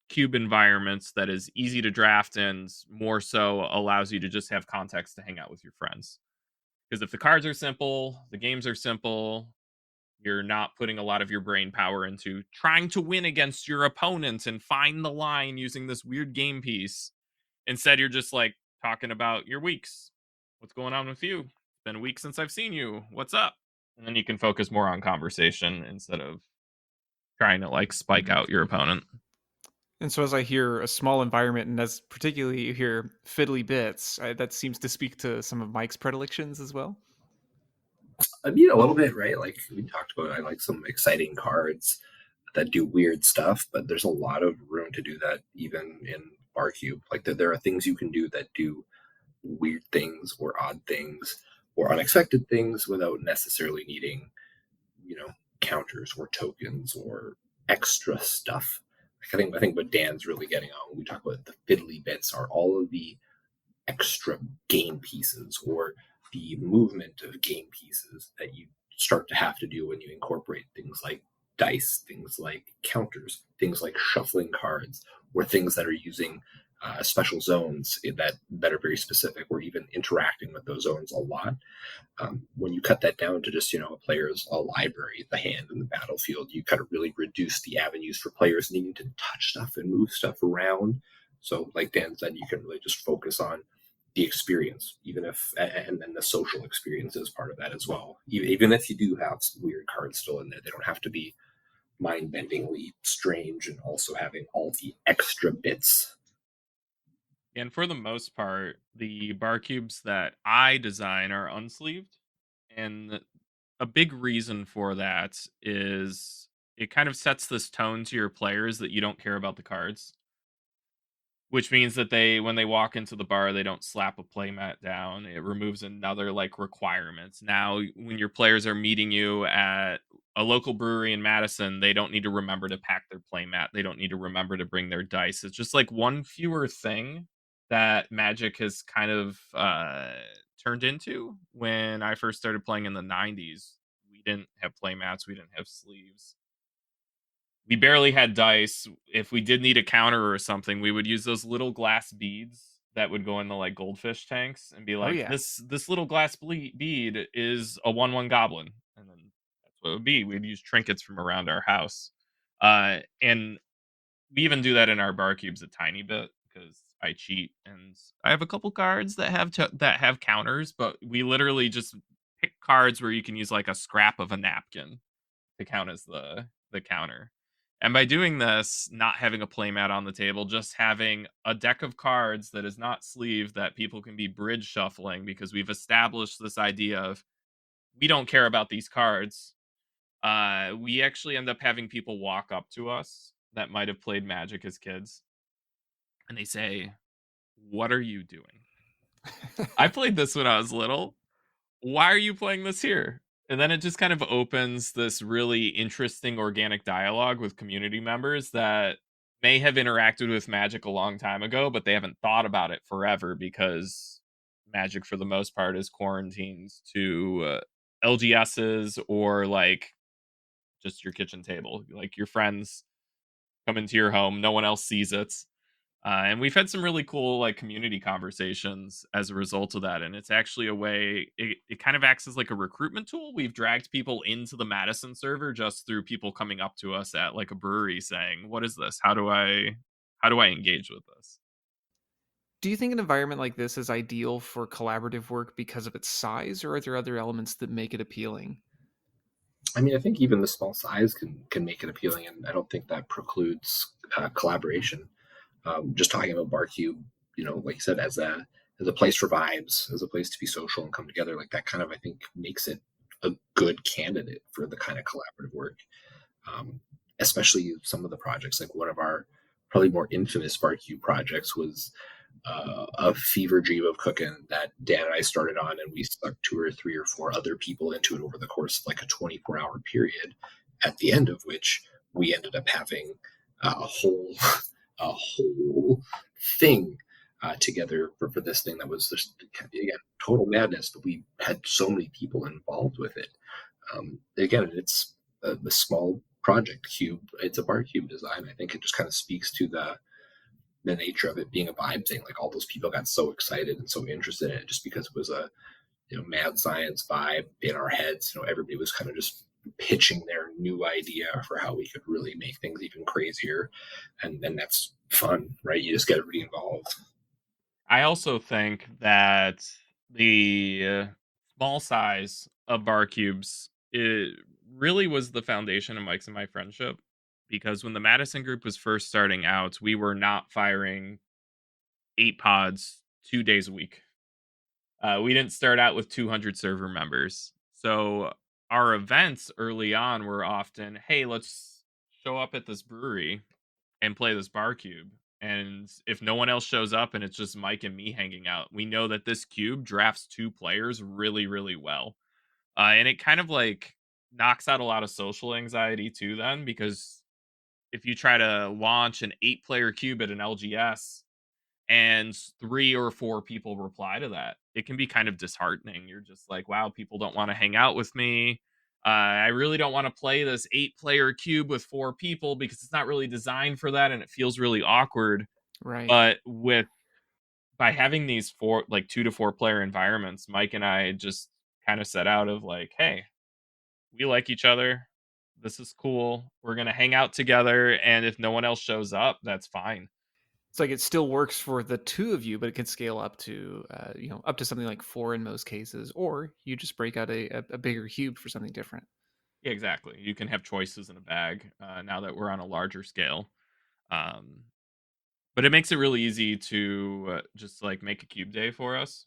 cube environments that is easy to draft and more so allows you to just have context to hang out with your friends. Because if the cards are simple, the games are simple, you're not putting a lot of your brain power into trying to win against your opponent and find the line using this weird game piece. Instead, you're just like talking about your weeks. What's going on with you? It's been a week since I've seen you. What's up? And then you can focus more on conversation instead of trying to like spike out your opponent. And so, as I hear a small environment, and as particularly you hear fiddly bits, that seems to speak to some of Mike's predilections as well. I mean, a little bit, right? Like we talked about, I like some exciting cards that do weird stuff, but there's a lot of room to do that even in Barcube. Like there are things you can do that do weird things or odd things or unexpected things without necessarily needing, you know, counters or tokens or extra stuff. I think what Dan's really getting on when we talk about the fiddly bits are all of the extra game pieces or the movement of game pieces that you start to have to do when you incorporate things like dice, things like counters, things like shuffling cards, or things that are using special zones that are very specific, or even interacting with those zones a lot. When you cut that down to just a player's a library, the hand in the battlefield, you kind of really reduce the avenues for players needing to touch stuff and move stuff around. So, like Dan said, you can really just focus on the experience, even if, and then the social experience is part of that as well. Even if you do have some weird cards still in there, they don't have to be mind-bendingly strange and also having all the extra bits. And for the most part, the bar cubes that I design are unsleeved. And a big reason for that is it kind of sets this tone to your players that you don't care about the cards, which means that when they walk into the bar, they don't slap a playmat down. It removes another like requirement. Now, when your players are meeting you at a local brewery in Madison, they don't need to remember to pack their playmat. They don't need to remember to bring their dice. It's just like one fewer thing that Magic has kind of turned into. When I first started playing in the 90s, we didn't have playmats, we didn't have sleeves, we barely had dice. If we did need a counter or something, we would use those little glass beads that would go in the like goldfish tanks and be Oh like, yeah. this little glass bead is a 1/1 goblin, and then that's what it would be. We'd use trinkets from around our house, and we even do that in our bar cubes a tiny bit because I cheat and I have a couple cards that have counters, but we literally just pick cards where you can use like a scrap of a napkin to count as the counter. And by doing this, not having a playmat on the table, just having a deck of cards that is not sleeved that people can be bridge shuffling because we've established this idea of we don't care about these cards. We actually end up having people walk up to us that might have played Magic as kids, and they say, "What are you doing? I played this when I was little. Why are you playing this here?" And then it just kind of opens this really interesting organic dialogue with community members that may have interacted with Magic a long time ago, but they haven't thought about it forever because Magic, for the most part, is quarantined to LGSs or like just your kitchen table. Like your friends come into your home, no one else sees it. And we've had some really cool like community conversations as a result of that. And it's actually a way it kind of acts as like a recruitment tool. We've dragged people into the Madison server just through people coming up to us at like a brewery saying, "What is this? How do I engage with this?" Do you think an environment like this is ideal for collaborative work because of its size, or are there other elements that make it appealing? I mean, I think even the small size can make it appealing, and I don't think that precludes collaboration. Just talking about BarCube, like you said, as a place for vibes, as a place to be social and come together, like that kind of I think makes it a good candidate for the kind of collaborative work. Um, Especially some of the projects, like one of our probably more infamous BarCube projects was a fever dream of cooking that Dan and I started on, and we stuck two or three or four other people into it over the course of like a 24-hour period. At the end of which, we ended up having a whole a whole thing together for this thing that was just again total madness. But we had so many people involved with it. Again, it's a small project cube. It's a bar cube design. I think it just kind of speaks to the nature of it being a vibe thing. Like all those people got so excited and so interested in it just because it was a mad science vibe in our heads. Everybody was kind of just pitching their new idea for how we could really make things even crazier, and that's fun, right? You just get everybody involved. I also think that the small size of bar cubes it really was the foundation of Mike's and my friendship because when the Madison group was first starting out, we were not firing 8 pods 2 days a week. We didn't start out with 200 server members. So our events early on were often, hey, let's show up at this brewery and play this bar cube. And if no one else shows up and it's just Mike and me hanging out, we know that this cube drafts 2 players really, really well. And it kind of like knocks out a lot of social anxiety too, then, because if you try to launch an 8 player cube at an LGS and 3 or 4 people reply to that, it can be kind of disheartening. You're just like, wow, people don't want to hang out with me. I really don't want to play this 8 player cube with 4 people because it's not really designed for that and it feels really awkward. Right. But with by having these four, like 2 to 4 player environments, Mike and I just kind of set out of like, hey, we like each other. This is cool. We're going to hang out together. And if no one else shows up, that's fine. It's like it still works for the two of you, but it can scale up to, up to something like four in most cases, or you just break out a bigger cube for something different. Yeah, exactly. You can have choices in a bag now that we're on a larger scale. Um, but it makes it really easy to just like make a cube day for us.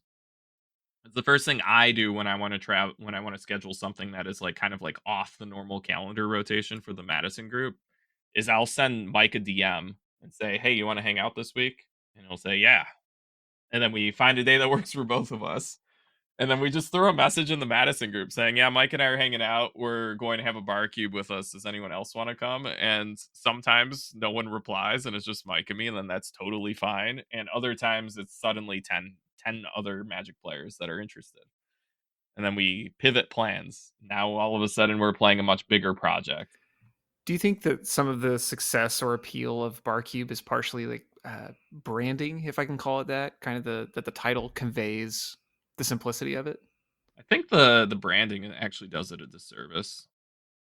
It's the first thing I do when I want to travel, when I want to schedule something that is like kind of like off the normal calendar rotation for the Madison group. Is I'll send Mike a DM and say, "Hey, you want to hang out this week?" And he'll say, "Yeah." And then we find a day that works for both of us. And then we just throw a message in the Madison group saying, "Yeah, Mike and I are hanging out. We're going to have a bar cube with us. Does anyone else want to come?" And sometimes no one replies and it's just Mike and me, and then that's totally fine. And other times it's suddenly ten other Magic players that are interested. And then we pivot plans. Now all of a sudden we're playing a much bigger project. Do you think that some of the success or appeal of Barcube is partially like branding, if I can call it that? Kind of that the title conveys the simplicity of it. I think the branding actually does it a disservice.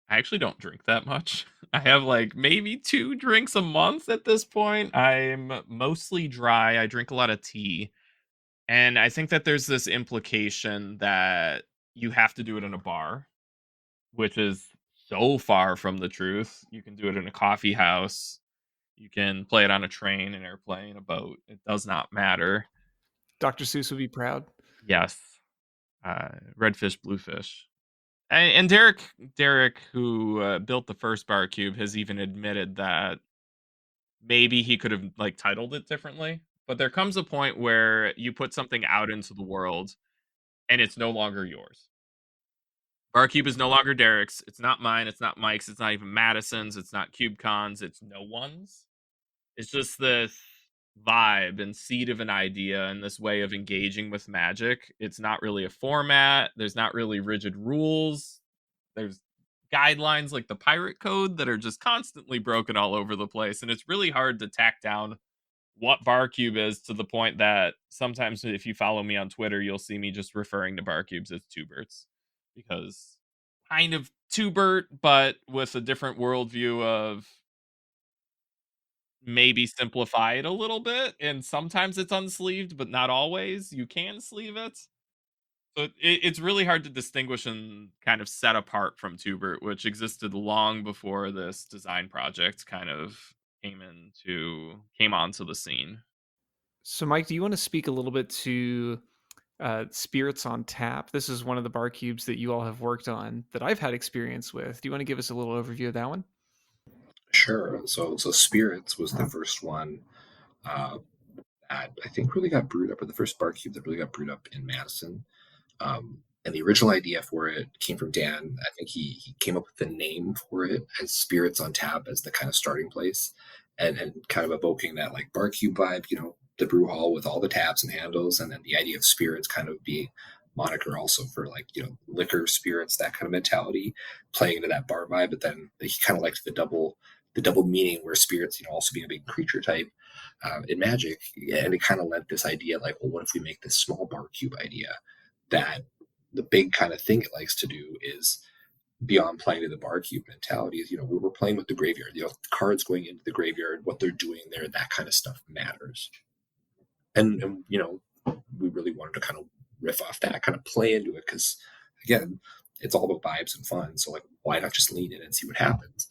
I actually don't drink that much. I have like maybe 2 drinks a month at this point. I'm mostly dry. I drink a lot of tea. And I think that there's this implication that you have to do it in a bar, which is so far from the truth. You can do it in a coffee house. You can play it on a train, an airplane, a boat. It does not matter. Dr. Seuss would be proud. Yes. Red fish, blue fish. And Derek, who built the first bar cube, has even admitted that maybe he could have like titled it differently. But there comes a point where you put something out into the world and it's no longer yours. Barcube is no longer Derek's. It's not mine. It's not Mike's. It's not even Madison's. It's not CubeCon's. It's no one's. It's just this vibe and seed of an idea and this way of engaging with Magic. It's not really a format. There's not really rigid rules. There's guidelines like the pirate code that are just constantly broken all over the place. And it's really hard to tack down what Barcube is to the point that sometimes if you follow me on Twitter, you'll see me just referring to Barcubes as tuberts because kind of tubert, but with a different worldview of maybe simplify it a little bit. And sometimes it's unsleeved, but not always. You can sleeve it. So it's really hard to distinguish and kind of set apart from Tubert, which existed long before this design project kind of came onto the scene. So, Mike, do you want to speak a little bit to Spirits on Tap? This is one of the bar cubes that you all have worked on that I've had experience with. Do you want to give us a little overview of that one? Sure. So Spirits was the first one uh, that I think really got brewed up, or the first bar cube that really got brewed up in Madison. And the original idea for it came from Dan. I think he came up with the name for it as Spirits on Tap as the kind of starting place, and kind of evoking that like bar cube vibe, the brew hall with all the taps and handles, and then the idea of spirits kind of being moniker also for like liquor, spirits, that kind of mentality, playing into that bar vibe. But then he kind of liked the double meaning where spirits also being a big creature type in Magic, and it kind of lent this idea like, well, what if we make this small bar cube idea that the big kind of thing it likes to do is beyond playing to the bar cube mentality is, we were playing with the graveyard, cards going into the graveyard, what they're doing there, that kind of stuff matters. And we really wanted to kind of riff off that, kind of play into it, because again, it's all about vibes and fun. So like, why not just lean in and see what happens?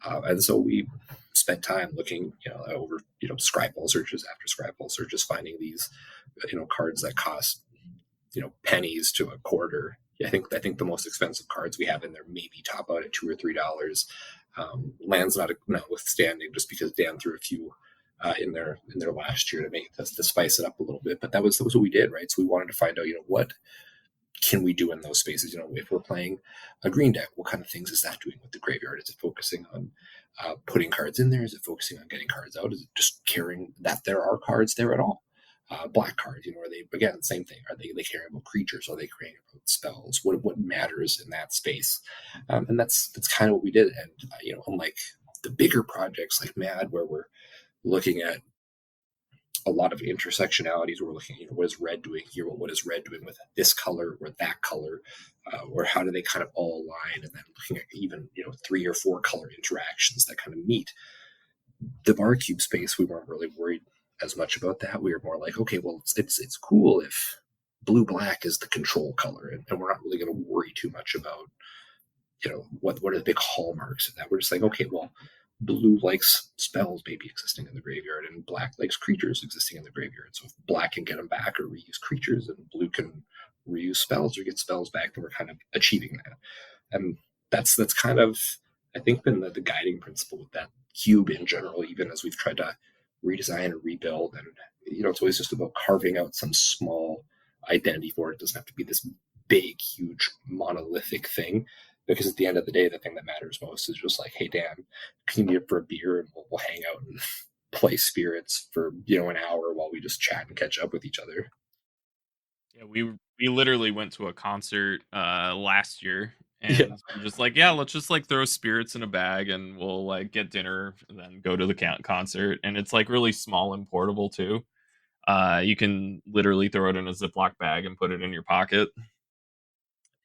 And so we spent time looking, over, scryfall searches after scryfall searches, finding these, cards that cost, pennies to a quarter. I think the most expensive cards we have in there maybe top out at $2 or $3. Lands notwithstanding, just because Dan threw a few in their last year to spice it up a little bit. But that was what we did, right? So we wanted to find out, what can we do in those spaces? If we're playing a green deck, what kind of things is that doing with the graveyard? Is it focusing on putting cards in there? Is it focusing on getting cards out? Is it just caring that there are cards there at all? Black cards, are they, again, same thing? Are they caring about creatures? Are they caring about spells? What matters in that space? And that's kind of what we did. And unlike the bigger projects like Mad, where we're looking at a lot of intersectionalities, we're looking, what is red doing here? What is red doing with this color or that color? Or how do they kind of all align? And then looking at even 3 or 4 color interactions that kind of meet. The bar cube space, we weren't really worried as much about that. We were more like, okay, well, it's cool if blue black is the control color, and we're not really going to worry too much about what are the big hallmarks of that. We're just like, okay, well, blue likes spells maybe existing in the graveyard, and black likes creatures existing in the graveyard. So if black can get them back or reuse creatures, and blue can reuse spells or get spells back, then we're kind of achieving that. And that's kind of, I think, been the guiding principle with that cube in general, even as we've tried to redesign and rebuild. And it's always just about carving out some small identity for it. It doesn't have to be this big, huge, monolithic thing, because at the end of the day, the thing that matters most is just like, hey, Dan, can you meet up for a beer and we'll hang out and play spirits for an hour while we just chat and catch up with each other. Yeah, we literally went to a concert last year Yeah. and we're just like, yeah, let's just like throw spirits in a bag and we'll like get dinner and then go to the concert. And it's like really small and portable too. You can literally throw it in a Ziploc bag and put it in your pocket.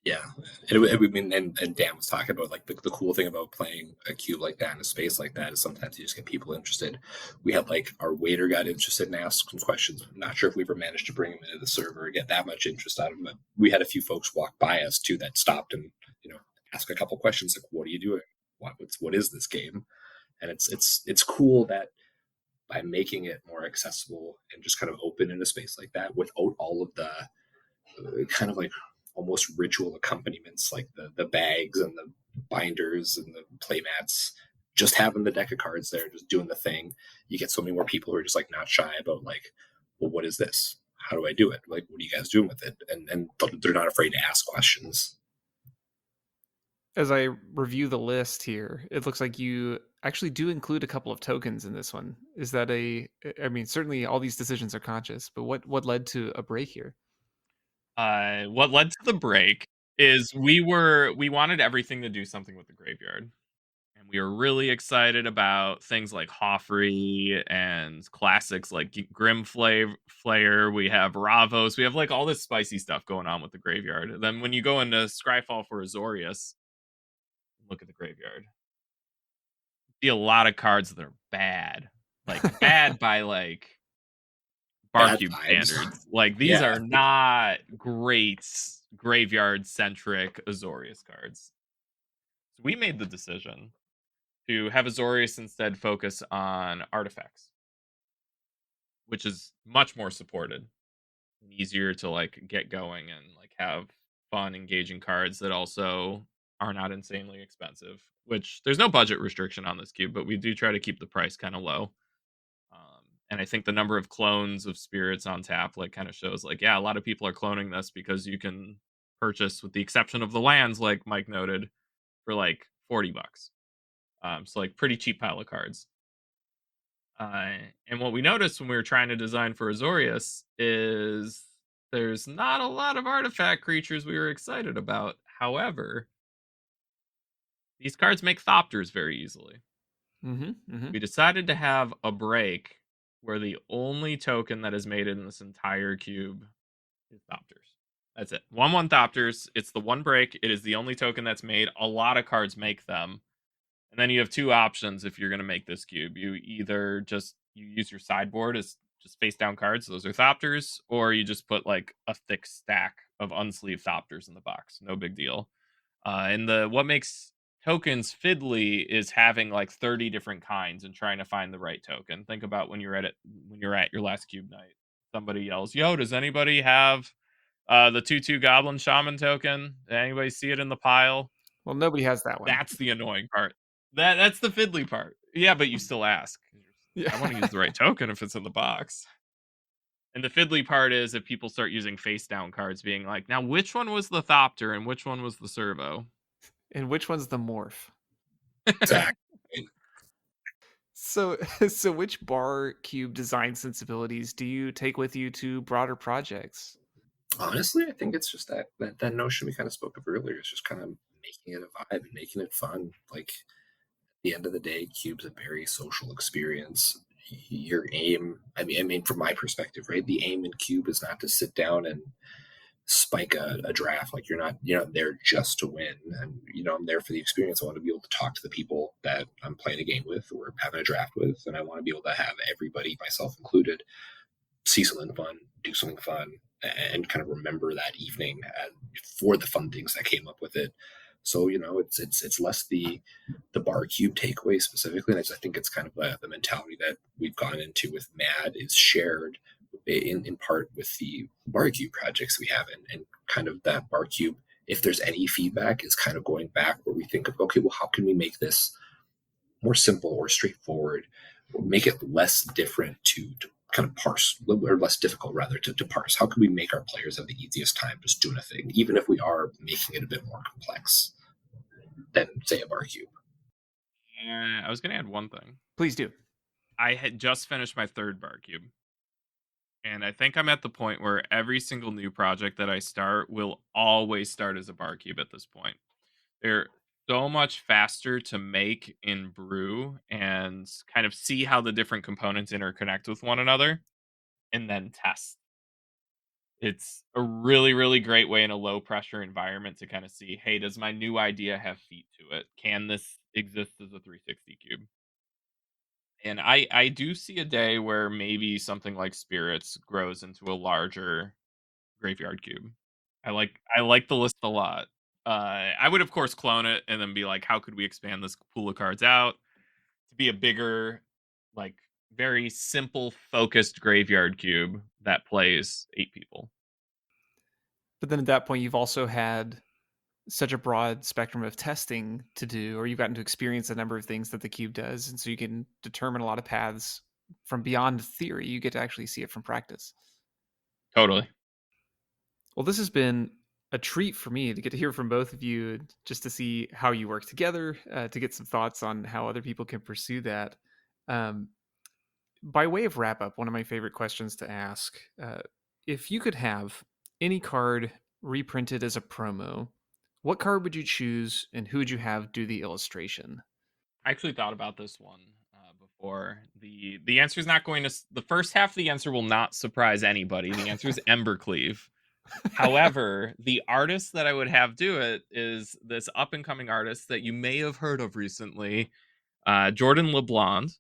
Yeah, and Dan was talking about like the cool thing about playing a cube like that in a space like that is sometimes you just get people interested. We had like our waiter got interested and asked some questions. I'm not sure if we ever managed to bring him into the server or get that much interest out of him, but we had a few folks walk by us too that stopped and ask a couple questions like, "What are you doing? What is this game?" And it's cool that by making it more accessible and just kind of open in a space like that without all of the kind of like almost ritual accompaniments like the bags and the binders and the playmats. Just having the deck of cards there, just doing the thing, you get so many more people who are just like not shy about like, well, what is this? How do I do it? Like, what are you guys doing with it? And they're not afraid to ask questions. As I review the list here, it looks like you actually do include a couple of tokens in this one. Is that a? I mean, certainly all these decisions are conscious, but what led to a break here? What led to the break is we wanted everything to do something with the graveyard. And we were really excited about things like Hoffrey and classics like Grim Flayer. We have Ravos. We have like all this spicy stuff going on with the graveyard. And then when you go into Scryfall for Azorius, look at the graveyard. See a lot of cards that are bad. Like bad by like Bad Barcube vibes. standards. Like these Yeah. are not great graveyard centric Azorius cards. So we made the decision to have Azorius instead focus on artifacts, which is much more supported and easier to like get going and like have fun, engaging cards that also are not insanely expensive. Which there's no budget restriction on this cube, but we do try to keep the price kind of low. And I think the number of clones of spirits on tap like kind of shows like, yeah, a lot of people are cloning this because you can purchase, with the exception of the lands, like Mike noted, for like $40. So like pretty cheap pile of cards. Uh, and what we noticed when we were trying to design for Azorius is there's not a lot of artifact creatures we were excited about. However, these cards make Thopters very easily. Mm-hmm. Mm-hmm. We decided to have a break where the only token that is made in this entire cube is Thopters. That's it. 1/1 Thopters. It's the one break. It is the only token that's made. A lot of cards make them. And then you have two options if you're going to make this cube. You either just you use your sideboard as just face down cards, those are Thopters, or you just put like a thick stack of unsleeved Thopters in the box. No big deal. And the what makes tokens fiddly is having like 30 different kinds and trying to find the right token. Think about when you're at it when you're at your last cube night. Somebody yells, "Yo, does anybody have the 2/2 Goblin Shaman token? Anybody see it in the pile?" Well, nobody has that one. That's the annoying part. That's the fiddly part. Yeah, but you still ask. I want to use Yeah. the right token if it's in the box. And the fiddly part is if people start using face down cards, being like, now which one was the Thopter and which one was the Servo? And which one's the morph? Exactly. So, so which bar cube design sensibilities do you take with you to broader projects? Honestly, I think it's just that notion we kind of spoke of earlier. It's just kind of making it a vibe and making it fun. Like at the end of the day, Cube's a very social experience. Your aim, I mean, from my perspective, right? The aim in Cube is not to sit down and spike a draft. Like you're not there just to win. And I'm there for the experience. I want to be able to talk to the people that I'm playing a game with or having a draft with, and I want to be able to have everybody, myself included, see something fun, do something fun, and kind of remember that evening for the fun things that came up with it. So it's less the bar cube takeaway specifically, and I think it's kind of the mentality that we've gone into with Mad is shared in part with the bar cube projects we have, and kind of that bar cube. If there's any feedback, is kind of going back where we think of, okay, well, how can we make this more simple or straightforward, or make it less different to kind of parse, or less difficult rather to parse. How can we make our players have the easiest time just doing a thing, even if we are making it a bit more complex than say a bar cube? I was going to add one thing. Please do. I had just finished my third bar cube. And I think I'm at the point where every single new project that I start will always start as a bar cube at this point. They're so much faster to make in brew and kind of see how the different components interconnect with one another and then test. It's a really, really great way in a low pressure environment to kind of see, hey, does my new idea have feet to it? Can this exist as a 360 cube? And I do see a day where maybe something like Spirits grows into a larger graveyard cube. I like the list a lot. I would of course clone it and then be like, how could we expand this pool of cards out to be a bigger, like very simple, focused graveyard cube that plays 8 people. But then at that point, you've also had such a broad spectrum of testing to do, or you've gotten to experience a number of things that the cube does, and so you can determine a lot of paths from beyond theory. You get to actually see it from practice. Totally. Well, this has been a treat for me to get to hear from both of you, just to see how you work together, to get some thoughts on how other people can pursue that. Um, by way of wrap up, one of my favorite questions to ask: if you could have any card reprinted as a promo, what card would you choose, and who would you have do the illustration? I actually thought about this one before. The answer is not going to the first half of the answer will not surprise anybody. The answer is Embercleave. However, the artist that I would have do it is this up and coming artist that you may have heard of recently, Jordan LeBlanc.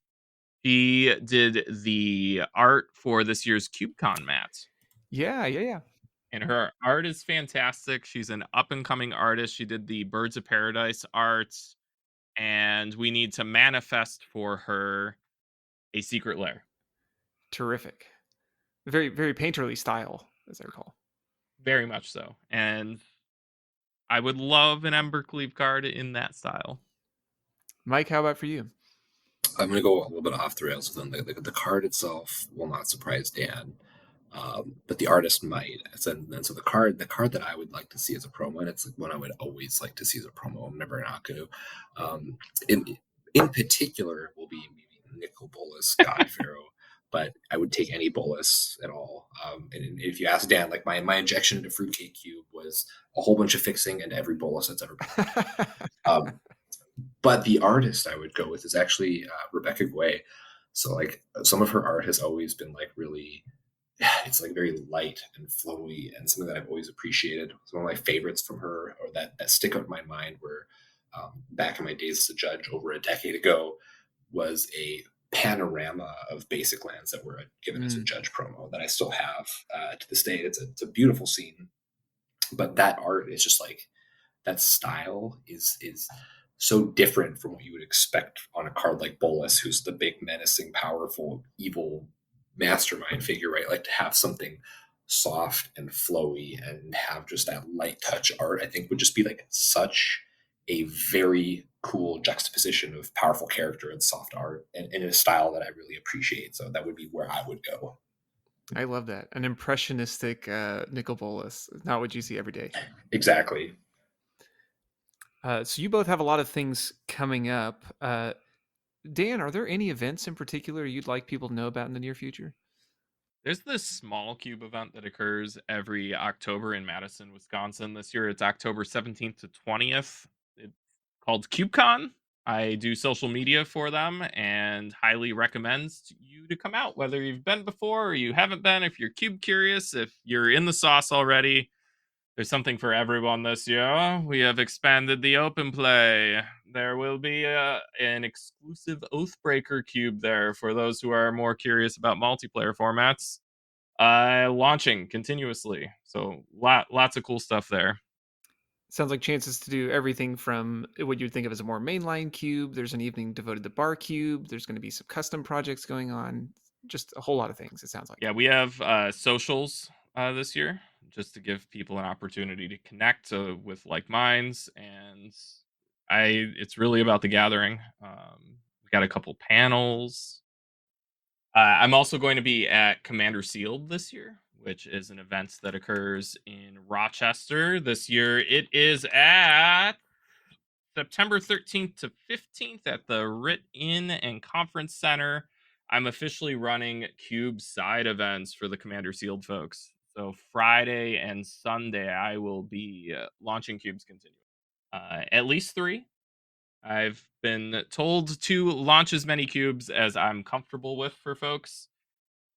He did the art for this year's CubeCon, Matt. Yeah. And her art is fantastic. She's an up and coming artist. She did the Birds of Paradise art, and we need to manifest for her a secret lair. Terrific. Very, very painterly style, as I recall. Very much so. And I would love an Embercleave card in that style. Mike, how about for you? I'm going to go a little bit off the rails with them. The card itself will not surprise Dan, but the artist might. And so the card that I would like to see as a promo, and it's like one I would always like to see as a promo. I'm never not going to. In particular, will be maybe Nicol Bolas, God Pharaoh. But I would take any Bolas at all. And if you ask Dan, like my injection into Fruitcake Cube was a whole bunch of fixing and every Bolas that's ever been. But the artist I would go with is actually Rebecca Guay. So like some of her art has always been like really, it's like very light and flowy and something that I've always appreciated. Some of my favorites from her or that stick out in my mind were back in my days as a judge over a decade ago was a panorama of basic lands that were given as a judge promo that I still have to this day. It's a beautiful scene, but that art is just like, that style is so different from what you would expect on a card like Bolas, who's the big, menacing, powerful, evil mastermind figure, right? Like to have something soft and flowy and have just that light touch art, I think would just be like such a very cool juxtaposition of powerful character and soft art and in a style that I really appreciate. So that would be where I would go. I love that. An impressionistic Nicol Bolas. Not what you see every day. Exactly. So you both have a lot of things coming up. Dan, are there any events in particular you'd like people to know about in the near future? There's this small cube event that occurs every October in Madison, Wisconsin. This year it's October 17th to 20th. It's called CubeCon. I do social media for them and highly recommend you to come out, whether you've been before or you haven't been. If you're cube curious, if you're in the sauce already, there's something for everyone this year. We have expanded the open play. There will be an exclusive Oathbreaker cube there for those who are more curious about multiplayer formats. Launching continuously. So lots of cool stuff there. Sounds like chances to do everything from what you'd think of as a more mainline cube. There's an evening devoted to bar cube. There's going to be some custom projects going on. Just a whole lot of things, it sounds like. Yeah, we have socials this year just to give people an opportunity to connect with like minds, and it's really about the gathering. We got a couple panels. I'm also going to be at Commander Sealed this year, which is an event that occurs in Rochester. This year it is at September 13th to 15th at the Rit Inn and Conference Center. I'm officially running Cube side events for the Commander Sealed folks. So Friday and Sunday, I will be launching Cubes Continue. At least 3. I've been told to launch as many cubes as I'm comfortable with for folks.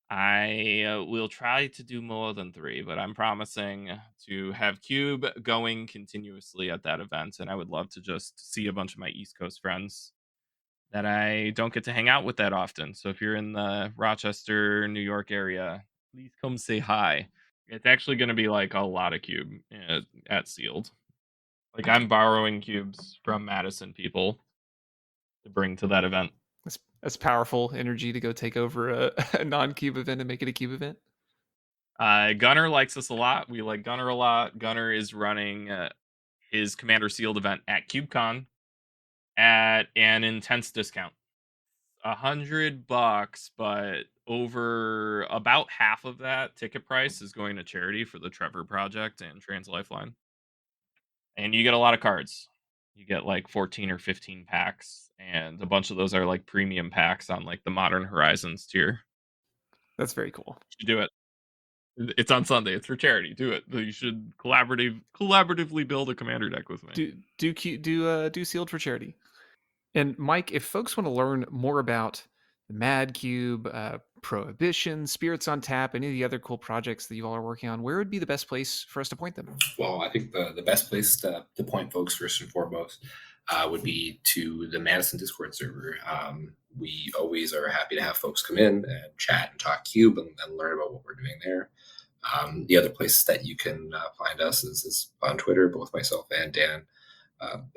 I will try to do more than 3, but I'm promising to have Cube going continuously at that event. And I would love to just see a bunch of my East Coast friends that I don't get to hang out with that often. So if you're in the Rochester, New York area, please come say hi. It's actually going to be like a lot of Cube at Sealed. Like I'm borrowing cubes from Madison people to bring to that event. That's powerful energy to go take over a non-cube event and make it a cube event. Gunner likes us a lot. We like Gunner a lot. Gunner is running his Commander Sealed event at CubeCon at an intense discount. $100, but over about half of that ticket price is going to charity for the Trevor Project and Trans Lifeline. And you get a lot of cards. You get like 14 or 15 packs, and a bunch of those are like premium packs on like the Modern Horizons tier. That's very cool. You do it. It's on Sunday. It's for charity. Do it. You should collaboratively build a commander deck with me. Do sealed for charity. And Mike, if folks want to learn more about the Mad Cube, Prohibition, Spirits on Tap, any of the other cool projects that you all are working on, where would be the best place for us to point them? Well, I think the best place to point folks first and foremost would be to the Madison Discord server. We always are happy to have folks come in and chat and talk Cube and learn about what we're doing there. The other place that you can find us is on Twitter. Both myself and Dan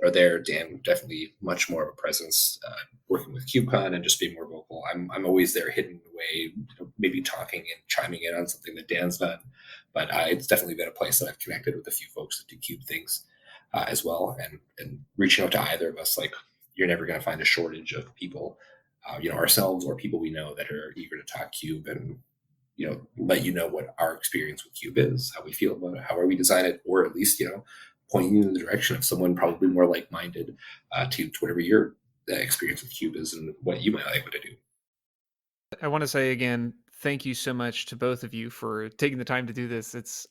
are there. Dan definitely much more of a presence working with KubeCon and just being more vocal. I'm always there hidden away, maybe talking and chiming in on something that Dan's done. But it's definitely been a place that I've connected with a few folks that do Cube things as well. And reaching out to either of us, like, you're never going to find a shortage of people, ourselves or people we know that are eager to talk Cube and let you know what our experience with Cube is, how we feel about it, how we design it, or at least pointing you in the direction of someone probably more like-minded to whatever your experience with Cube is and what you might like to do. I want to say again, thank you so much to both of you for taking the time to do this. It's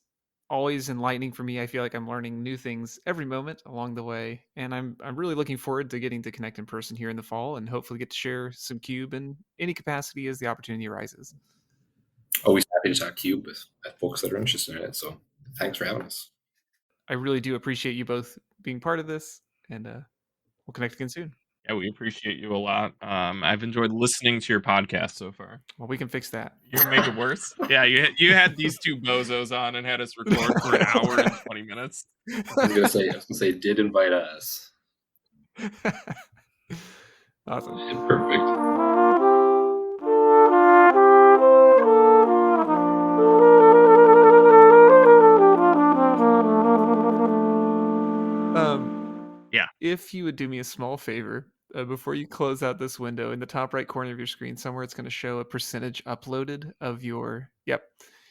always enlightening for me. I feel like I'm learning new things every moment along the way, and I'm really looking forward to getting to connect in person here in the fall and hopefully get to share some Cube in any capacity as the opportunity arises. Always happy to talk Cube with folks that are interested in it. So thanks for having us. I really do appreciate you both being part of this, and we'll connect again soon. Yeah, we appreciate you a lot. I've enjoyed listening to your podcast so far. Well, we can fix that. You can make it worse. Yeah, you had these two bozos on and had us record for an hour and 20 minutes. I was gonna say did invite us. Awesome. Perfect. Yeah. If you would do me a small favor, before you close out this window, in the top right corner of your screen, somewhere it's going to show a percentage uploaded of your. Yep.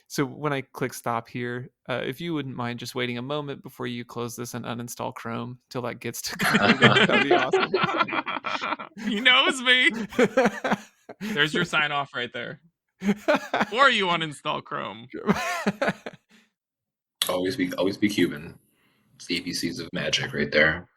So when I click stop here, if you wouldn't mind just waiting a moment before you close this and uninstall Chrome till that gets to completed, that'd be awesome. He knows me. There's your sign off right there. Or you uninstall Chrome. Always be Cuban. It's the ABCs of magic right there.